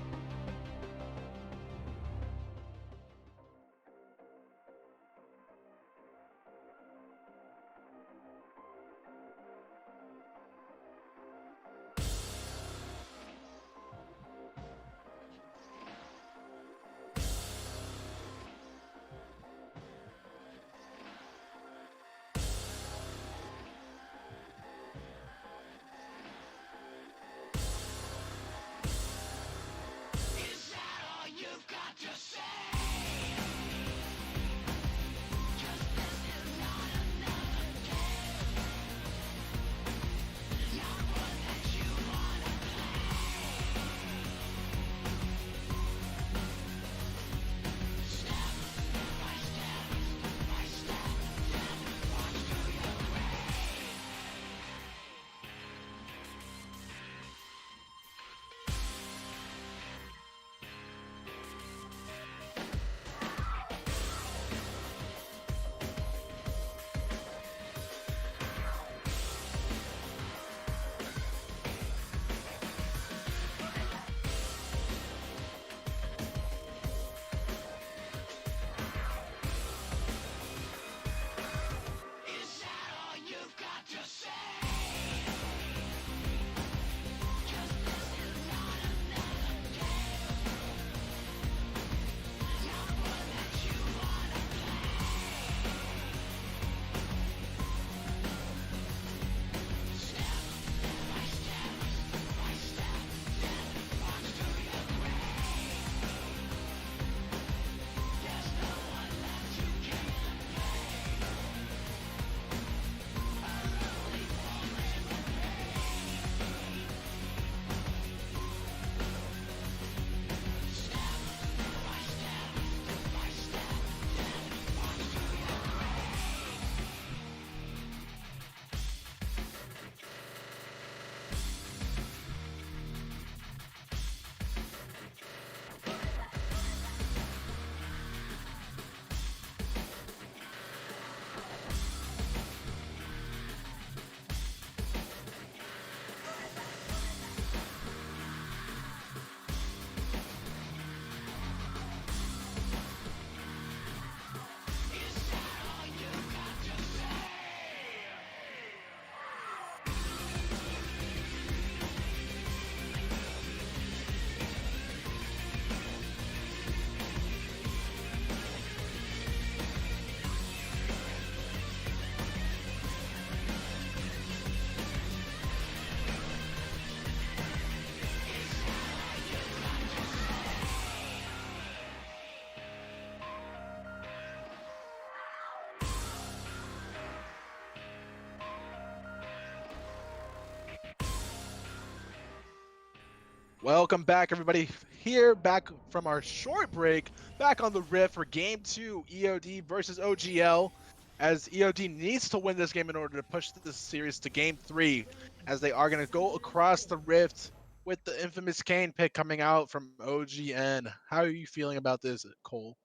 Welcome back, everybody. Here, back from our short break, back on the Rift for Game 2, EOD versus OGL, as EOD needs to win this game in order to push this series to Game 3, as they are going to go across the Rift with the infamous Kane pick coming out from OGN. How are you feeling about this, Cole?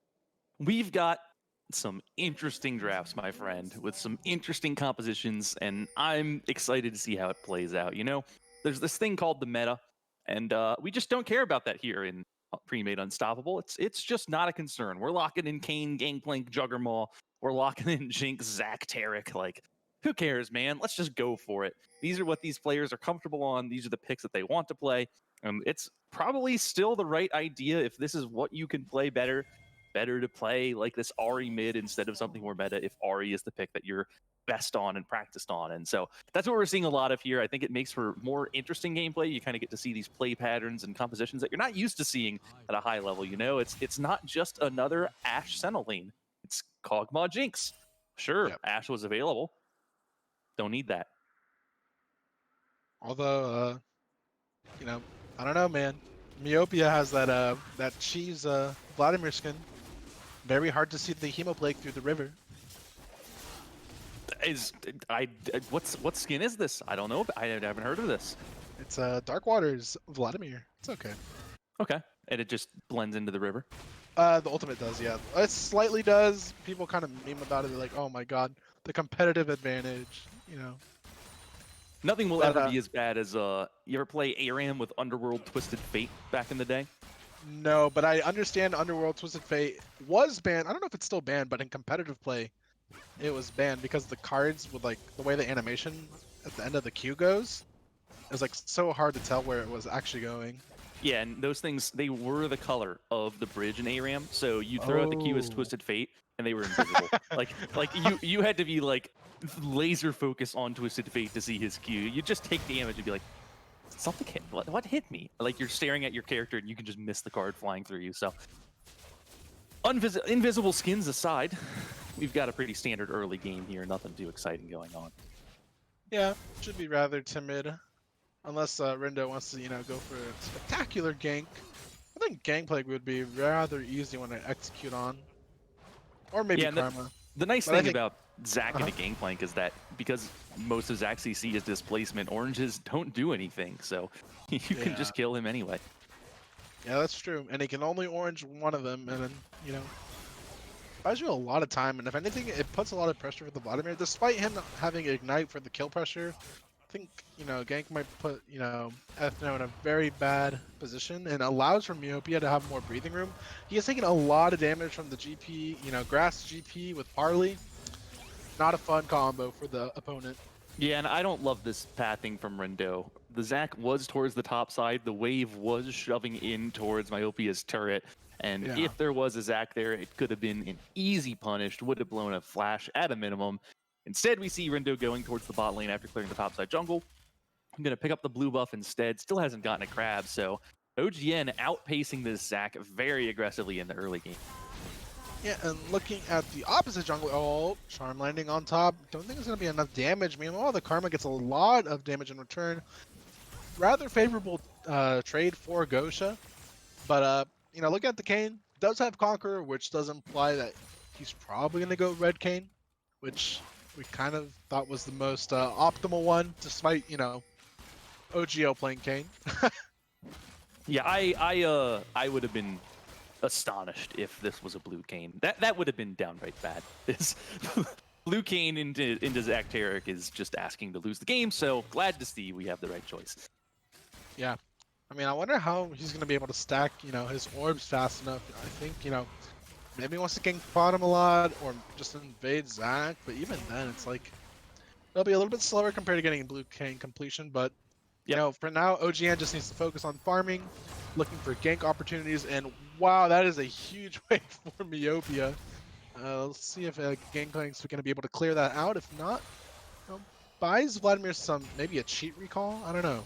we've got some interesting drafts, my friend, with some interesting compositions, and I'm excited to see how it plays out. there's this thing called the meta, and we just don't care about that here in Premade Unstoppable. It's just not a concern. We're locking in Kane, Gangplank, Juggermaw. We're locking in Jinx, Zac, Tarek. Like, who cares, man? Let's just go for it. These are what these players are comfortable on. These are the picks that they want to play. It's probably still the right idea if this is what you can play better. Better to play like this Ahri mid instead of something more meta if Ahri is the pick that you're best on and practiced on. And so that's what we're seeing a lot of here. I think it makes for more interesting gameplay. You kind of get to see these play patterns and compositions that you're not used to seeing at a high level. You know, it's not just another Ashe Sentinel lane. It's Kog'Maw Jinx. Sure, Yep. Ashe was available. Don't need that. Although, you know, I don't know, man. Myopia has that cheese Vladimir skin. Very hard to see the Hemoplague through the river. What skin is this? I don't know. I haven't heard of this. It's Dark Waters Vladimir. It's okay. Okay, and it just blends into the river. The ultimate does, yeah. It slightly does. People kind of meme about it. They're like, oh my god, the competitive advantage, you know. Nothing will ever be as bad as you ever play ARAM with Underworld Twisted Fate back in the day? No, but I understand Underworld Twisted Fate was banned. I don't know if it's still banned, but in competitive play, it was banned because the cards with like the way the animation at the end of the queue goes, it was like so hard to tell where it was actually going. Yeah, and those things, they were the color of the bridge in ARAM, so you throw out the queue as Twisted Fate, and they were invisible. like you had to be like laser focused on Twisted Fate to see his queue. You just take damage and be like, something hit, what hit me? Like you're staring at your character and you can just miss the card flying through you. So invisible skins aside, we've got a pretty standard early game here. Nothing too exciting going on. Yeah, should be rather timid, unless Rindo wants to, you know, go for a spectacular gank. I think Gangplank would be rather easy when I execute on, or maybe Karma. The nice thing about Zac and a Gangplank is that because most of Zac's CC is displacement, oranges don't do anything, so you can just kill him anyway. Yeah, that's true. And he can only orange one of them, and then, you know, buys you a lot of time. And if anything, it puts a lot of pressure for the Vladimir. Despite him having Ignite for the kill pressure, I think, you know, Gank might put, you know, Ethno in a very bad position and allows for Myopia to have more breathing room. He has taken a lot of damage from the GP, you know, Grass GP with Parley. Not a fun combo for the opponent. Yeah, and I don't love this pathing from Rindo. The Zac was towards the top side. The wave was shoving in towards Myopia's turret. And if there was a Zac there, it could have been an easy punish, would have blown a flash at a minimum. Instead, we see Rindo going towards the bot lane after clearing the topside jungle. I'm going to pick up the blue buff instead. Still hasn't gotten a crab, so OGN outpacing this Zac very aggressively in the early game. Yeah, and looking at the opposite jungle, oh, Charm landing on top. Don't think it's going to be enough damage. Meanwhile, the Karma gets a lot of damage in return. Rather favorable trade for Gosha. But, you know, look at the Kayn. Does have Conqueror, which does imply that he's probably going to go Red Kayn, which we kind of thought was the most optimal one, despite, you know, OGL playing Kayn. Yeah, I would have been astonished if this was a blue Kayn. That would have been downright bad. This blue Kayn into Zac Tarek is just asking to lose the game, so glad to see we have the right choice. Yeah. I mean, I wonder how he's going to be able to stack, you know, his orbs fast enough. I think, you know, maybe he wants to gank bottom a lot or just invade Zac, but even then, it's like, it'll be a little bit slower compared to getting blue Kayn completion, but, you know, for now, OGN just needs to focus on farming, looking for gank opportunities, and wow, that is a huge wave for Myopia. Let's see if Gangplank's going to be able to clear that out. If not, you know, buys Vladimir maybe a cheat recall? I don't know.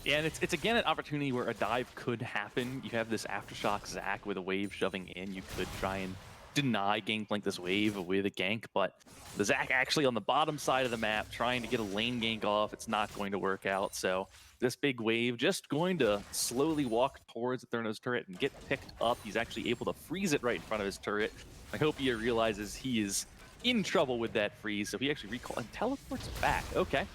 Yeah, and it's again an opportunity where a dive could happen. You have this Aftershock Zac with a wave shoving in. You could try and deny Gangplank this wave with a gank, but the Zac actually on the bottom side of the map trying to get a lane gank off. It's not going to work out, so this big wave just going to slowly walk towards Therno's turret and get picked up. He's actually able to freeze it right in front of his turret. I hope he realizes he is in trouble with that freeze, so he actually recalls and teleports back. Okay.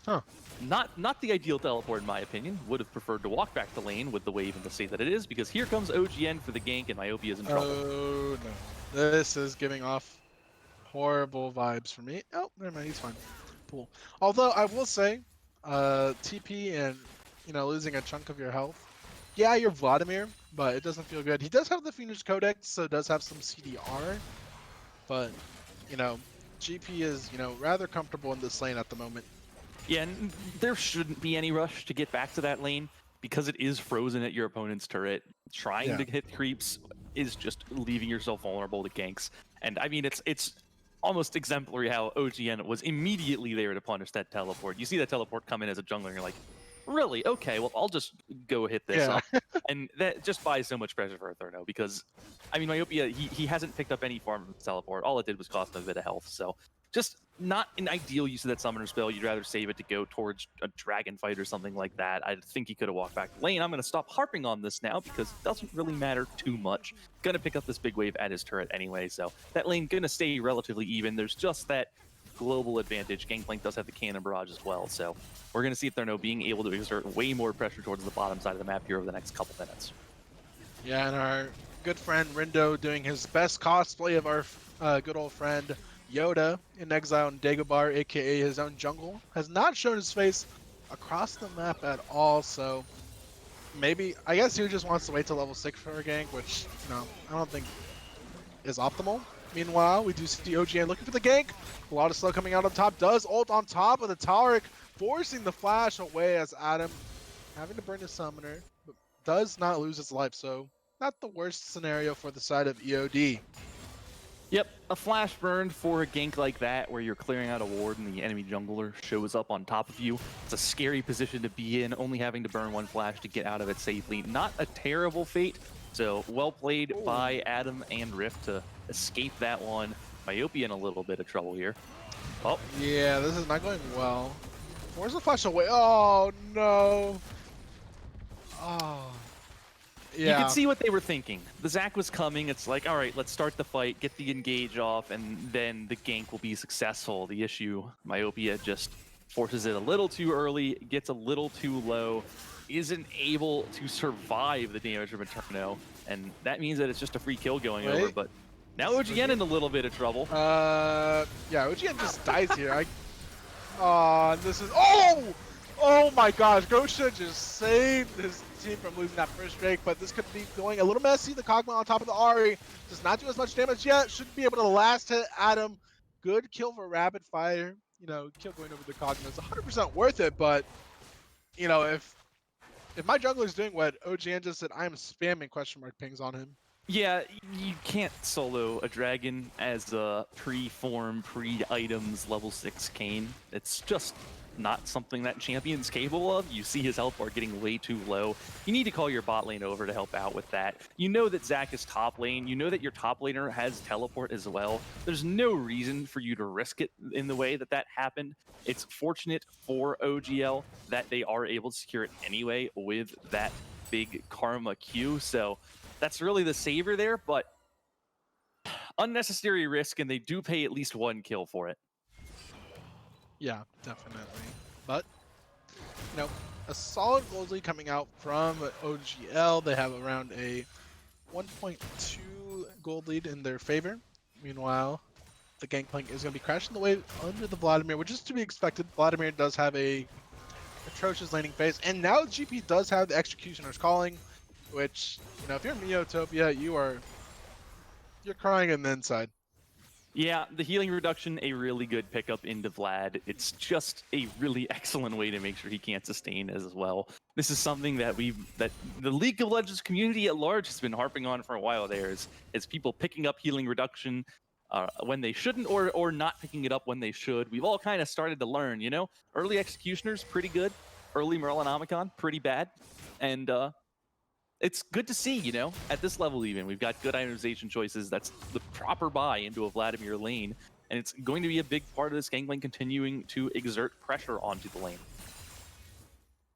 Huh. Not the ideal teleport in my opinion. Would have preferred to walk back the lane with the wave in the state that it is, because here comes OGN for the gank and Myopia is in trouble. Oh no. This is giving off horrible vibes for me. Oh, never mind, he's fine. Cool. Although I will say, TP and, losing a chunk of your health. Yeah, you're Vladimir, but it doesn't feel good. He does have the Phoenix Codex, so does have some CDR, but, you know, GP is, rather comfortable in this lane at the moment. Yeah, and there shouldn't be any rush to get back to that lane because it is frozen at your opponent's turret. Trying Yeah. to hit creeps is just leaving yourself vulnerable to ganks. And I mean, it's almost exemplary how OGN was immediately there to punish that teleport. You see that teleport come in as a jungler, and you're like, really? Okay, well, I'll just go hit this Yeah. up. And that just buys so much pressure for Therno because, I mean, Myopia, he hasn't picked up any farm from the teleport. All it did was cost him a bit of health. So just not an ideal use of that summoner spell. You'd rather save it to go towards a dragon fight or something like that. I think he could have walked back to lane. I'm going to stop harping on this now because it doesn't really matter too much. Going to pick up this big wave at his turret anyway, so that lane going to stay relatively even. There's just that global advantage. Gangplank does have the cannon barrage as well, so we're going to see Therno being able to exert way more pressure towards the bottom side of the map here over the next couple minutes. Yeah, and our good friend Rindo doing his best cosplay of our good old friend Yoda in Exile and Dagobah, aka his own jungle, has not shown his face across the map at all, so maybe, I guess he just wants to wait till level 6 for a gank, which, I don't think is optimal. Meanwhile, we do see OGN looking for the gank. A lot of slow coming out on top. Does ult on top of the Taric, forcing the flash away as Adam having to burn his summoner, but does not lose his life, so not the worst scenario for the side of EOD. Yep, a flash burn for a gank like that where you're clearing out a ward and the enemy jungler shows up on top of you. It's a scary position to be in, only having to burn one flash to get out of it safely. Not a terrible fate, so well played by Adam and Rift to escape that one. Myopia in a little bit of trouble here. Oh. Yeah, this is not going well. Where's the flash away? Oh, no. Oh. Yeah. You could see what they were thinking. The Zac was coming. It's like, all right, let's start the fight, get the engage off, and then the gank will be successful. The issue, Myopia just forces it a little too early, gets a little too low, isn't able to survive the damage from Eterno, and that means that it's just a free kill going over. But now OGN in a little bit of trouble. Yeah, OGN just dies here. This is oh my gosh, Gosha just saved his team from losing that first Drake, but this could be going a little messy. The Kog'Maw on top of the Ahri does not do as much damage yet. Should be able to last hit Adam. Good kill for rapid fire. Kill going over the Kog'Maw is 100% worth it, but if my jungler is doing what OGN just said, I am spamming question mark pings on him. Yeah, you can't solo a dragon as a pre-form, pre-items level 6 Kayn. It's just not something that champion's capable of. You see his health bar getting way too low. You need to call your bot lane over to help out with that. You know that Zac is top lane. You know that your top laner has teleport as well. There's no reason for you to risk it in the way that happened. It's fortunate for OGL that they are able to secure it anyway with that big Karma Q. So that's really the savior there, but unnecessary risk, and they do pay at least one kill for it. Yeah, definitely. But, a solid gold lead coming out from OGL. They have around a 1.2 gold lead in their favor. Meanwhile, the Gangplank is going to be crashing the wave under the Vladimir, which is to be expected. Vladimir does have a atrocious laning phase, and now GP does have the Executioner's Calling, which, if you're Miotopia, you're crying on the inside. Yeah, the healing reduction, a really good pickup into Vlad. It's just a really excellent way to make sure he can't sustain as well. This is something that the League of Legends community at large has been harping on for a while. Is people picking up healing reduction when they shouldn't, or not picking it up when they should. We've all kind of started to learn, early Executioners pretty good, early Merlinomicon pretty bad, and it's good to see, at this level even. We've got good itemization choices. That's the proper buy into a Vladimir lane. And it's going to be a big part of this Gangplank continuing to exert pressure onto the lane.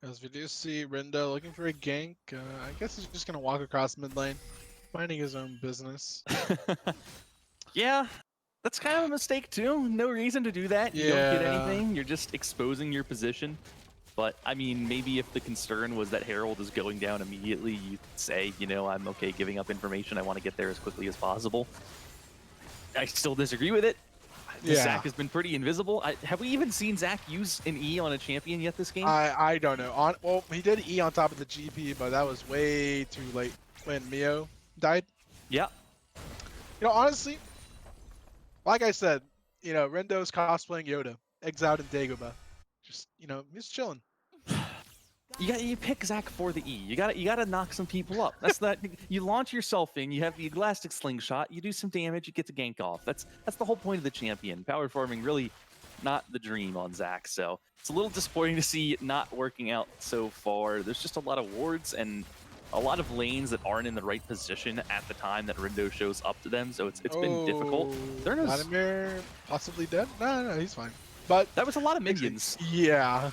As we do see Rindo looking for a gank, I guess he's just going to walk across mid lane, minding his own business. Yeah, that's kind of a mistake too. No reason to do that. You don't get anything. You're just exposing your position. But, I mean, maybe if the concern was that Herald is going down immediately, you'd say, I'm okay giving up information. I want to get there as quickly as possible. I still disagree with it. Yeah. Zach has been pretty invisible. Have we even seen Zach use an E on a champion yet this game? I don't know. Well, he did E on top of the GP, but that was way too late when Mio died. Yeah. Honestly, like I said, Rendo's cosplaying Yoda, Exiled in Dagobah. Just, he's chilling. You pick Zach for the E. You gotta knock some people up. That's that. You launch yourself in. You have the elastic slingshot. You do some damage. You get the gank off. That's the whole point of the champion. Power farming really not the dream on Zach. So it's a little disappointing to see it not working out so far. There's just a lot of wards and a lot of lanes that aren't in the right position at the time that Rindo shows up to them. So it's been difficult. Vladimir possibly dead? No, he's fine. But that was a lot of minions. Yeah.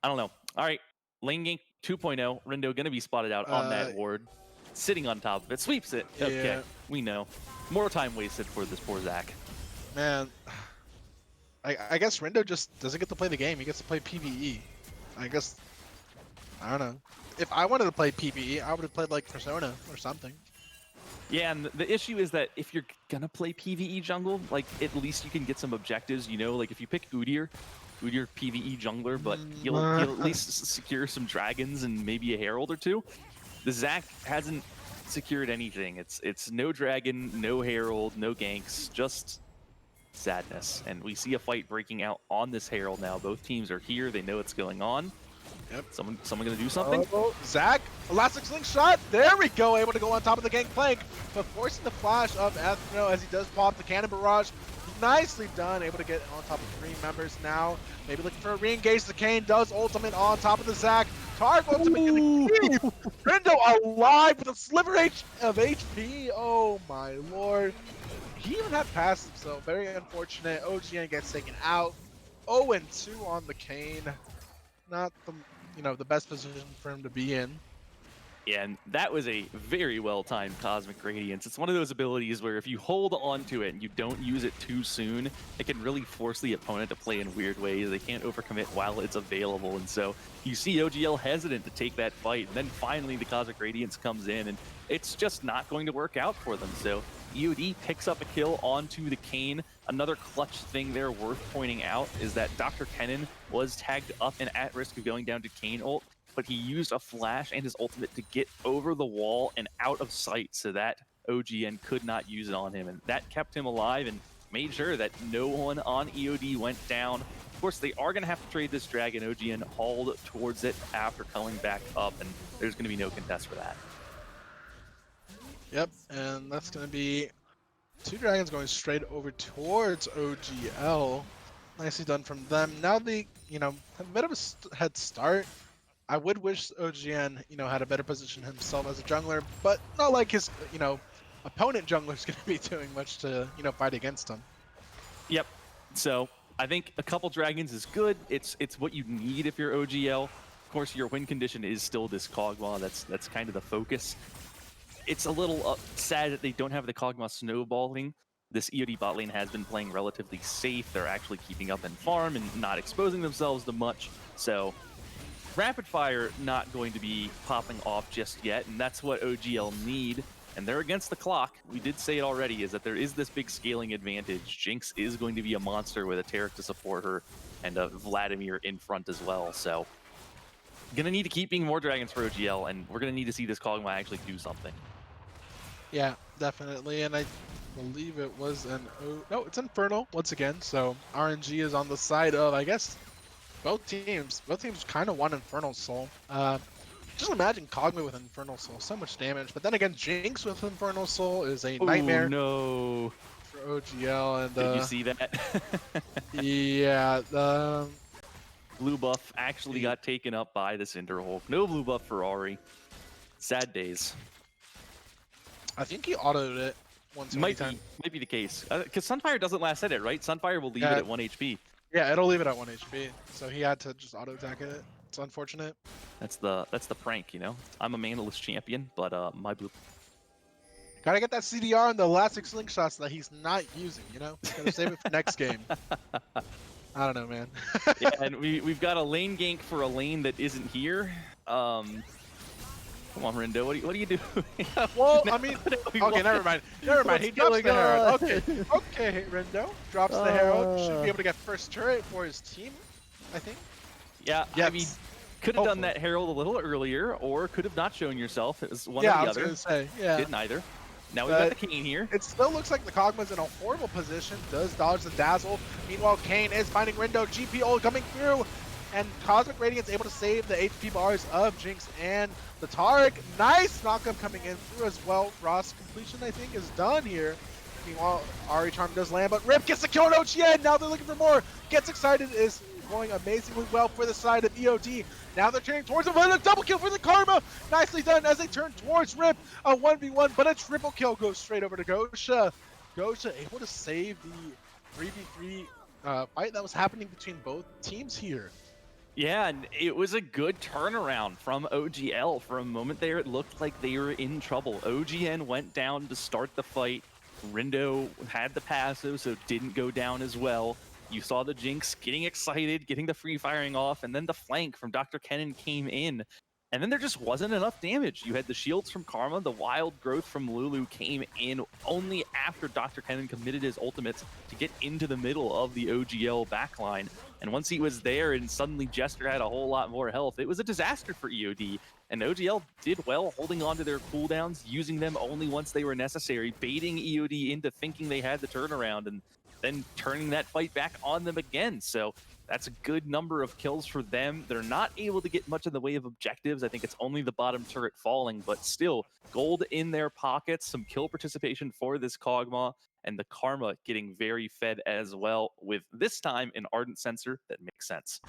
I don't know. All right, lane gank 2.0. Rindo gonna be spotted out on that ward, sitting on top of it, sweeps it. Yeah. Okay, we know. More time wasted for this poor Zach. Man, I guess Rindo just doesn't get to play the game. He gets to play PvE. I guess, I don't know. If I wanted to play PvE, I would have played like Persona or something. Yeah, and the issue is that if you're gonna play PvE jungle, like at least you can get some objectives. Like if you pick Udyr PvE jungler, but you'll at least secure some dragons and maybe a herald or two. The Zach hasn't secured anything. It's no dragon, no herald, no ganks, just sadness. And we see a fight breaking out on this herald now. Both teams are here. They know what's going on. Yep. Someone gonna do something? Zach, elastic slingshot. There we go. Able to go on top of the gangplank, but forcing the flash of Ethno as he does pop the cannon barrage. Nicely done. Able to get on top of 3 members now. Maybe looking for a re-engage. The Kane does ultimate on top of the Zach. Targ ultimate gonna keep Rindo alive with a sliver of HP. Oh my lord. He even had passive, so very unfortunate. OGN gets taken out. 0-2 on the Kane. Not the best position for him to be in. Yeah, and that was a very well-timed Cosmic Radiance. It's one of those abilities where if you hold on to it and you don't use it too soon, it can really force the opponent to play in weird ways. They can't overcommit while it's available, and so you see OGL hesitant to take that fight, and then finally the Cosmic Radiance comes in, and it's just not going to work out for them. So EOD picks up a kill onto the Kane. Another clutch thing there worth pointing out is that Dr. Kennen was tagged up and at risk of going down to Kane ult, but he used a flash and his ultimate to get over the wall and out of sight so that OGN could not use it on him. And that kept him alive and made sure that no one on EOD went down. Of course, they are going to have to trade this dragon. OGN hauled towards it after coming back up, and there's going to be no contest for that. Yep, and that's going to be 2 dragons going straight over towards OGL. Nicely done from them. Now they, have a bit of a head start. I would wish OGN, had a better position himself as a jungler, but not like his, opponent jungler is going to be doing much to, fight against him. Yep. So I think a couple dragons is good. It's what you need if you're OGL. Of course, your win condition is still this Kog'Maw. That's kind of the focus. It's a little sad that they don't have the Kog'Maw snowballing. This EOD bot lane has been playing relatively safe. They're actually keeping up in farm and not exposing themselves to much. So rapid fire not going to be popping off just yet, and that's what OGL need. And they're against the clock. We did say it already, is that there is this big scaling advantage. Jinx is going to be a monster with a Taric to support her and a Vladimir in front as well. So gonna need to keep being more dragons for OGL, and we're gonna need to see this Kog'Maw actually do something. Yeah, definitely, and I believe it was no, it's Infernal once again, so RNG is on the side of, I guess, both teams kind of want Infernal Soul. Just imagine Kog'Maw with Infernal Soul, so much damage. But then again, Jinx with Infernal Soul is a nightmare. No. For OGL. And did you see that? Yeah, the blue buff actually got taken up by the Cinderhulk. No blue buff for Ahri. Sad days. I think he autoed it once. Might be the case. Because Sunfire doesn't last hit it, right? Sunfire will leave it at 1 HP. Yeah, it'll leave it at 1 HP. So he had to just auto attack it. It's unfortunate. That's the prank, I'm a manaless champion, but my blue. Gotta get that CDR and the elastic slingshots that he's not using. Gotta save it for next game. I don't know, man. Yeah, and we've got a lane gank for a lane that isn't here. Come on, Rindo, what are you doing? Well, No, I mean, no, we okay, won. never mind. Never mind. He What's drops the going Herald. on? Okay, okay, Rindo drops the Herald. Should be able to get first turret for his team, I think. Yeah, I mean, Yes. could have done Hopefully. that Herald a little earlier, or could have not shown yourself. It was one or Yeah, I the was other. gonna say, yeah. Did neither. Now we've got the But Kane here. it still looks like the Kog'Maw's in a horrible position. Does dodge the dazzle. Meanwhile, Kane is finding Rindo. GPO coming through. And Cosmic Radiance able to save the HP bars of Jinx and the Taric. Nice knockup coming in through as well. Ross completion, I think, is done here. Meanwhile, Ari Charm does land, but Rip gets the kill on OGN. Now they're looking for more. Gets excited, is going amazingly well for the side of EOD. Now they're turning towards him, but a double kill for the Karma. Nicely done as they turn towards Rip. A 1v1, but a triple kill goes straight over to Gosha. Gosha able to save the 3v3 fight that was happening between both teams here. Yeah, and it was a good turnaround from OGL. For a moment there, it looked like they were in trouble. OGN went down to start the fight. Rindo had the passive, so it didn't go down as well. You saw the Jinx getting excited, getting the free firing off, and then the flank from Dr. Kennen came in. And then there just wasn't enough damage. You had the shields from Karma, the wild growth from Lulu came in only after Dr. Kennen committed his ultimates to get into the middle of the OGL backline. And once he was there and suddenly Jester had a whole lot more health, it was a disaster for EOD. And OGL did well holding on to their cooldowns, using them only once they were necessary, baiting EOD into thinking they had the turnaround, and then turning that fight back on them again. So that's a good number of kills for them. They're not able to get much in the way of objectives. I think it's only the bottom turret falling, but still gold in their pockets, some kill participation for this Kog'Maw, and the Karma getting very fed as well, with this time an Ardent Sensor that makes sense.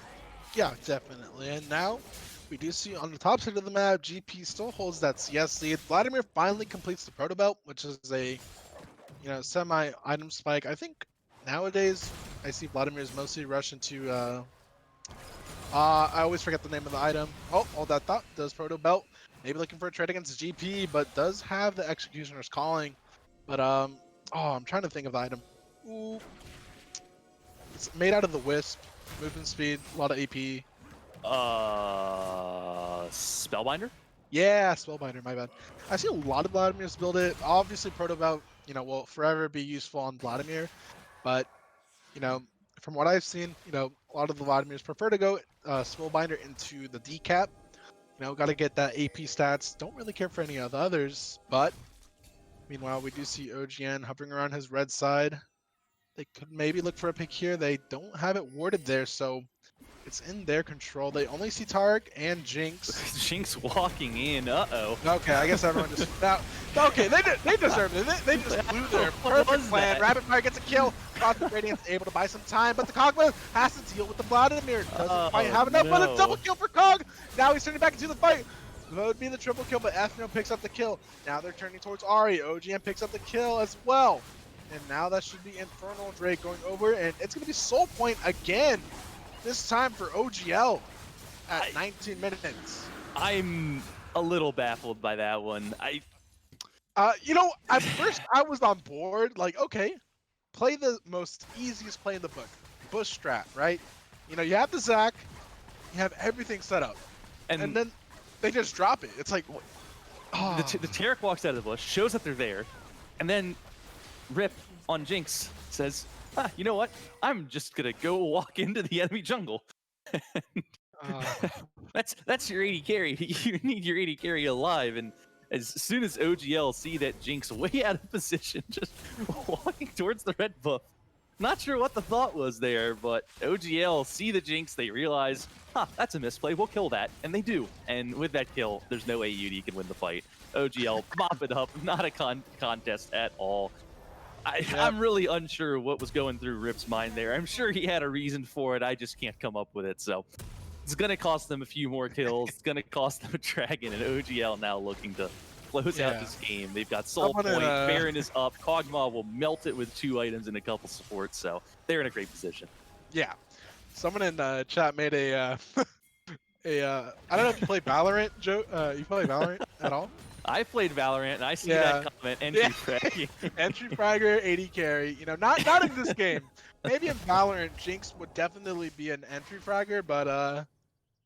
Yeah, definitely. And now we do see on the top side of the map, GP still holds that CS lead. Vladimir finally completes the Proto Belt, which is a semi-item spike. I think nowadays I see Vladimir's mostly rush into I always forget the name of the item. Oh, all that thought does Proto Belt. Maybe looking for a trade against GP, but does have the Executioner's Calling. But I'm trying to think of the item. Ooh. It's made out of the Wisp. Movement speed, a lot of AP. Spellbinder? Yeah, Spellbinder, my bad. I see a lot of Vladimirs build it. Obviously, Proto Belt, will forever be useful on Vladimir. But, from what I've seen, a lot of the Vladimirs prefer to go Spellbinder into the decap. Got to get that AP stats. Don't really care for any of the others. But, meanwhile, we do see OGN hovering around his red side. They could maybe look for a pick here. They don't have it warded there, so it's in their control. They only see Taric and Jinx. Jinx walking in. Uh-oh. Okay, I guess everyone just... Now, okay, they deserved it. They just blew their perfect plan. Rapid Fire gets a kill. Cosmic Radiance able to buy some time, but the Kog'Maw has to deal with the Vladimir. Doesn't quite have enough, but a double kill for Kog. Now he's turning back into the fight. That would be the triple kill, but Ethno picks up the kill. Now they're turning towards Ari. OGN picks up the kill as well. And now that should be Infernal Drake going over, and it's going to be Soul Point again. This time for OGL at 19 minutes. I'm a little baffled by that one. At first I was on board, like, okay, play the most easiest play in the book, bush strat, right? You have the Zac, you have everything set up, and then they just drop it. It's like, the Taric walks out of the bush, shows that they're there, and then Rip on Jinx says, you know what? I'm just gonna go walk into the enemy jungle. That's your AD carry. You need your AD carry alive. And as soon as OGL see that Jinx way out of position, just walking towards the red buff, not sure what the thought was there, but OGL see the Jinx, they realize, that's a misplay, we'll kill that, and they do. And with that kill, there's no way EOD can win the fight. OGL mop it up, not a contest at all. I'm really unsure what was going through Rip's mind there. I'm sure he had a reason for it. I just can't come up with it. So it's going to cost them a few more kills. It's going to cost them a dragon, and OGL now looking to close out this game. They've got Soul Point, Baron is up. Kog'Maw will melt it with 2 items and a couple supports, so they're in a great position. Yeah. Someone in chat made I don't know if you play Valorant, Joe. You play Valorant at all? I played Valorant, and I see that comment, entry fragging. Entry fragger, AD carry. Not in this game. Maybe in Valorant, Jinx would definitely be an entry fragger, but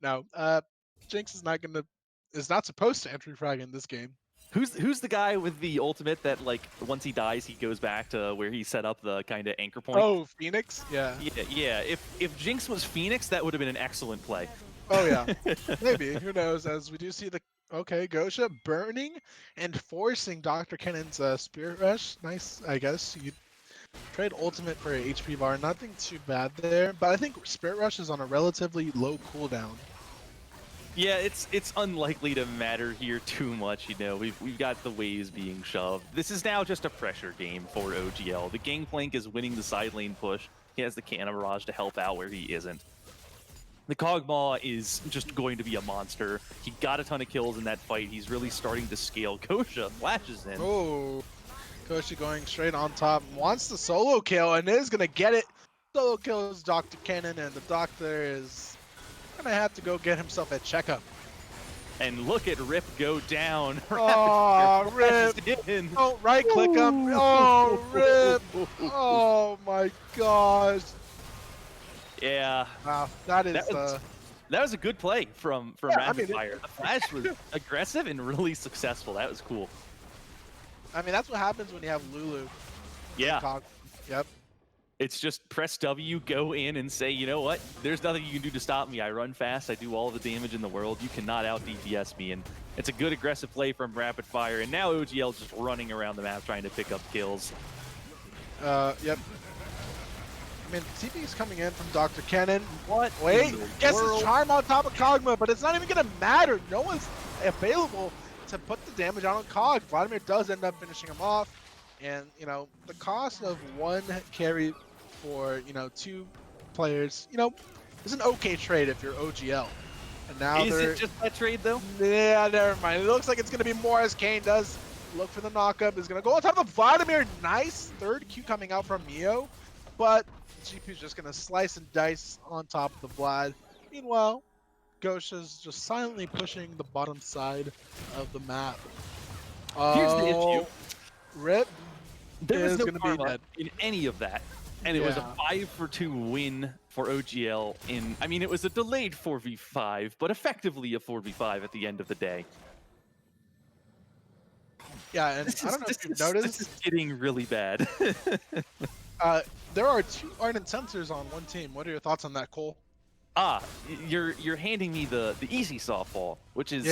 no. Jinx is not going to is not supposed to entry frag in this game. Who's the guy with the ultimate that like once he dies he goes back to where he set up the kind of anchor point? Oh, Phoenix? Yeah. Yeah. If Jinx was Phoenix, that would have been an excellent play. Oh yeah. Maybe. Who knows? As we do see the Gosha burning and forcing Dr. Kennon's Spirit Rush. Nice, I guess. You trade ultimate for a HP bar. Nothing too bad there. But I think Spirit Rush is on a relatively low cooldown. Yeah, it's unlikely to matter here too much, you know. We've got the waves being shoved. This is now just a pressure game for OGL. The Gangplank is winning the side lane push. He has the Cannon Barrage to help out where he isn't. The Kog'Maw is just going to be a monster. He got a ton of kills in that fight. He's really starting to scale. Kosha flashes in. Oh, Kosha going straight on top. Wants the solo kill and is going to get it. Solo kills Dr. Cannon, and the Doctor is gonna have to go get himself a checkup. And look at Rip go down. Oh, Rip! Oh, right click him. Oh, Rip! Oh my gosh! Yeah. Wow, that was a good play from yeah, Rapid Fire. The flash was aggressive and really successful. That was cool. I mean, that's what happens when you have Lulu. Yeah. Yep. It's just press W, go in, and say, you know what? There's nothing you can do to stop me. I run fast. I do all the damage in the world. You cannot out DPS me. And it's a good aggressive play from Rapid Fire. And now OGL just running around the map trying to pick up kills. Yep. I mean, TP is coming in from Dr. Cannon. What? Wait, gets his charm on top of Kog'Maw, but it's not even going to matter. No one's available to put the damage out on Kog. Vladimir does end up finishing him off. And, you know, the cost of one carry for, you know, two players, you know, is an okay trade if you're OGL. And now is it just that trade, though? Yeah, never mind. It looks like it's going to be more as Kane does look for the knockup. Is going to go on top of Vladimir. Nice third Q coming out from Mio. But GP's just going to slice and dice on top of the Vlad. Meanwhile, Gosha's just silently pushing the bottom side of the map. Here's the issue. Rip there was no gonna karma be dead. in any of that. And it was a 5-for-2 win for OGL in, I mean, it was a delayed 4v5, but effectively a 4v5 at the end of the day. Yeah, and I don't know if you've noticed. This is getting really bad. There are two Ardent Sensors on one team. What are your thoughts on that, Cole? You're handing me the easy softball, which is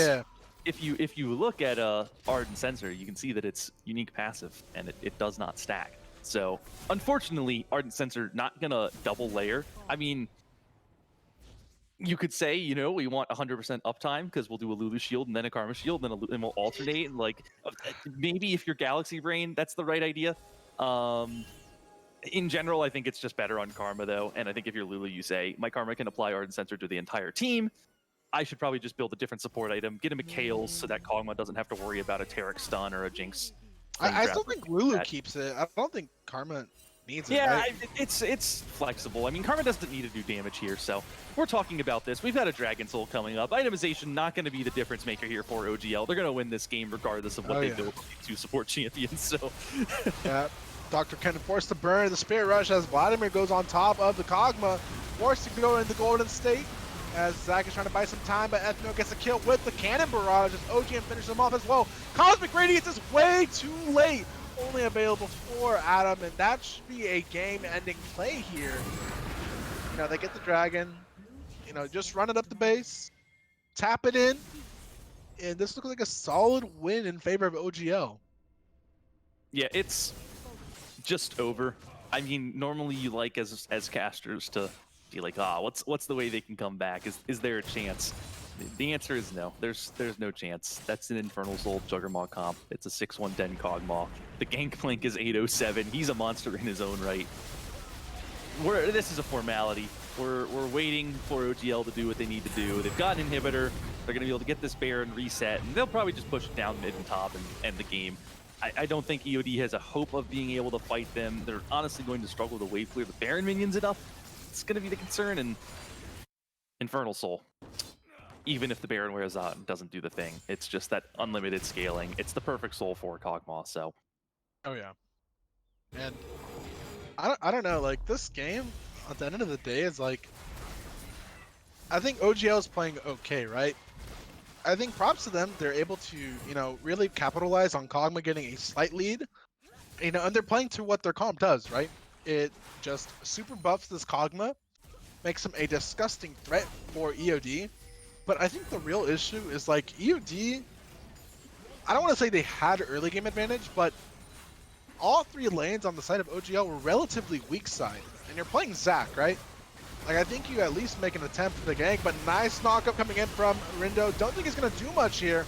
if you look at Ardent Sensor, you can see that it's unique passive and it does not stack. So unfortunately, Ardent Sensor not gonna double layer. I mean, you could say, you know, we want 100% uptime because we'll do a Lulu shield and then a Karma shield and we'll alternate. And like, maybe if you're Galaxy Brain, that's the right idea. In general, I think it's just better on Karma though. And I think if you're Lulu, you say, my Karma can apply Ardent Sensor to the entire team. I should probably just build a different support item, get him a Kales so that Kog'Maw doesn't have to worry about a Taric stun or a Jinx. I still think Lulu keeps it. I don't think Karma needs it. Yeah, right? it's flexible. I mean, Karma doesn't need to do damage here, so we're talking about this. We've got a Dragon Soul coming up. Itemization not going to be the difference maker here for OGL. They're going to win this game regardless of what they build to support champions. So yeah, Dr. Cannon forced to burn the Spirit Rush as Vladimir goes on top of the Kog'Maw, forced to go into Golden State. As Zach is trying to buy some time, but Ethno gets a kill with the Cannon Barrage as OGM finishes him off as well. Cosmic Radiance is way too late. Only available for Adam, and that should be a game-ending play here. You know, they get the Dragon, you know, just run it up the base, tap it in, and this looks like a solid win in favor of OGL. Yeah, it's just over. I mean, normally you like as casters to be like, what's the way they can come back? Is there a chance? The answer is no. There's no chance. That's an Infernal Soul Juggernaut comp. It's a 6-1-10 Kog'Maw. The Gangplank is 807. He's a monster in his own right. This is a formality. We're waiting for OGL to do what they need to do. They've got an inhibitor. They're going to be able to get this Baron reset, and they'll probably just push it down mid and top and end the game. I don't think EOD has a hope of being able to fight them. They're honestly going to struggle to wave clear the Baron minions enough. It's going to be the concern, and Infernal Soul. Even if the Baron wears out and doesn't do the thing, it's just that unlimited scaling. It's the perfect soul for Kog'Maw, so. Oh yeah. And I don't know, like this game at the end of the day is like, I think OGL is playing okay, right? I think props to them. They're able to, you know, really capitalize on Kog'Maw getting a slight lead. You know, and they're playing to what their comp does, right? It just super buffs this Kog'Maw, makes him a disgusting threat for EOD. But I think the real issue is like EOD, I don't want to say they had early game advantage, but all 3 lanes on the side of OGL were relatively weak side. And you're playing Zac, right? Like, I think you at least make an attempt for the gank, but nice knockup coming in from Rindo. Don't think he's going to do much here,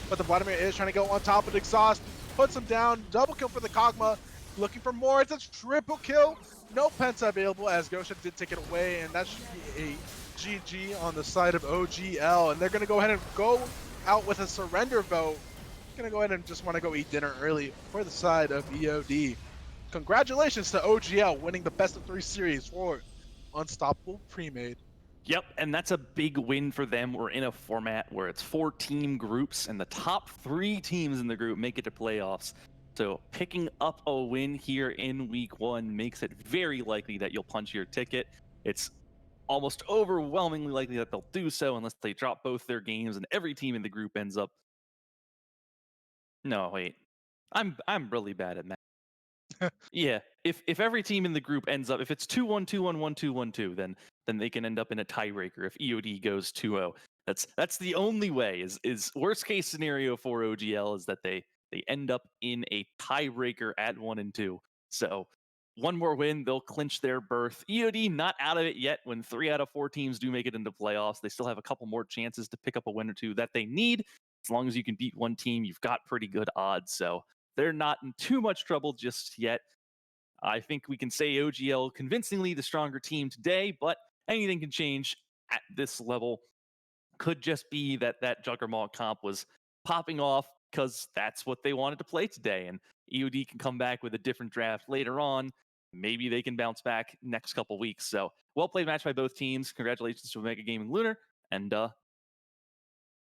but the Vladimir is trying to go on top of Exhaust, puts him down, double kill for the Kog'Maw, looking for more. It's a triple kill. No Penta available as Gosha did take it away, and that should be a GG on the side of OGL, and they're going to go ahead and go out with a surrender vote. Going to go ahead and just want to go eat dinner early for the side of EOD. Congratulations to OGL winning the best of 3 series for Unstoppable Premade. Yep, and that's a big win for them. We're in a format where it's 4 team groups, and the top 3 teams in the group make it to playoffs. So picking up a win here in week 1 makes it very likely that you'll punch your ticket. It's almost overwhelmingly likely that they'll do so unless they drop both their games and every team in the group ends up. No, wait. I'm really bad at math. Yeah, if every team in the group ends up, if it's 2-1, 2-1, 1-2, 1-2, then they can end up in a tiebreaker if EOD goes 2-0. That's the only way. Is worst case scenario for OGL is that they end up in a tiebreaker at 1 and 2. So 1 more win, they'll clinch their berth. EOD not out of it yet. When 3 out of 4 teams do make it into playoffs, they still have a couple more chances to pick up a win or 2 that they need. As long as you can beat 1 team, you've got pretty good odds. So they're not in too much trouble just yet. I think we can say OGL convincingly the stronger team today, but anything can change at this level. Could just be that Juggernaut comp was popping off because that's what they wanted to play today. And EOD can come back with a different draft later on. Maybe they can bounce back next couple weeks. So well played match by both teams. Congratulations to Omega Gaming Lunar, and we'll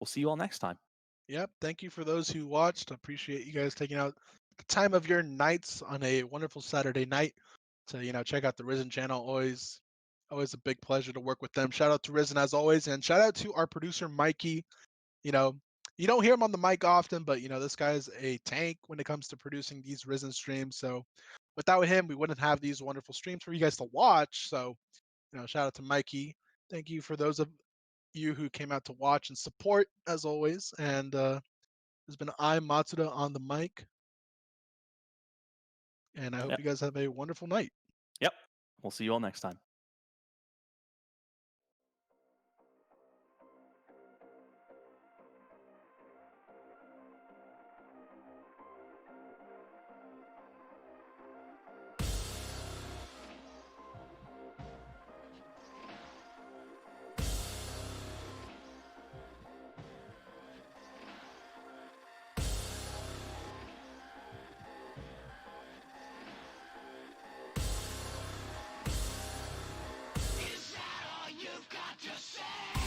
see you all next time. Yep, thank you for those who watched. I appreciate you guys taking out the time of your nights on a wonderful Saturday night to, you know, check out the Risen channel. Always a big pleasure to work with them. Shout out to Risen as always, and shout out to our producer Mikey. You know, you don't hear him on the mic often, but you know, this guy's a tank when it comes to producing these Risen streams. So without him, we wouldn't have these wonderful streams for you guys to watch. So, you know, shout out to Mikey. Thank you for those of you who came out to watch and support as always. And there's been Matsuda on the mic. And I hope Yep. you guys have a wonderful night. Yep. We'll see you all next time. Is that all you've got to say?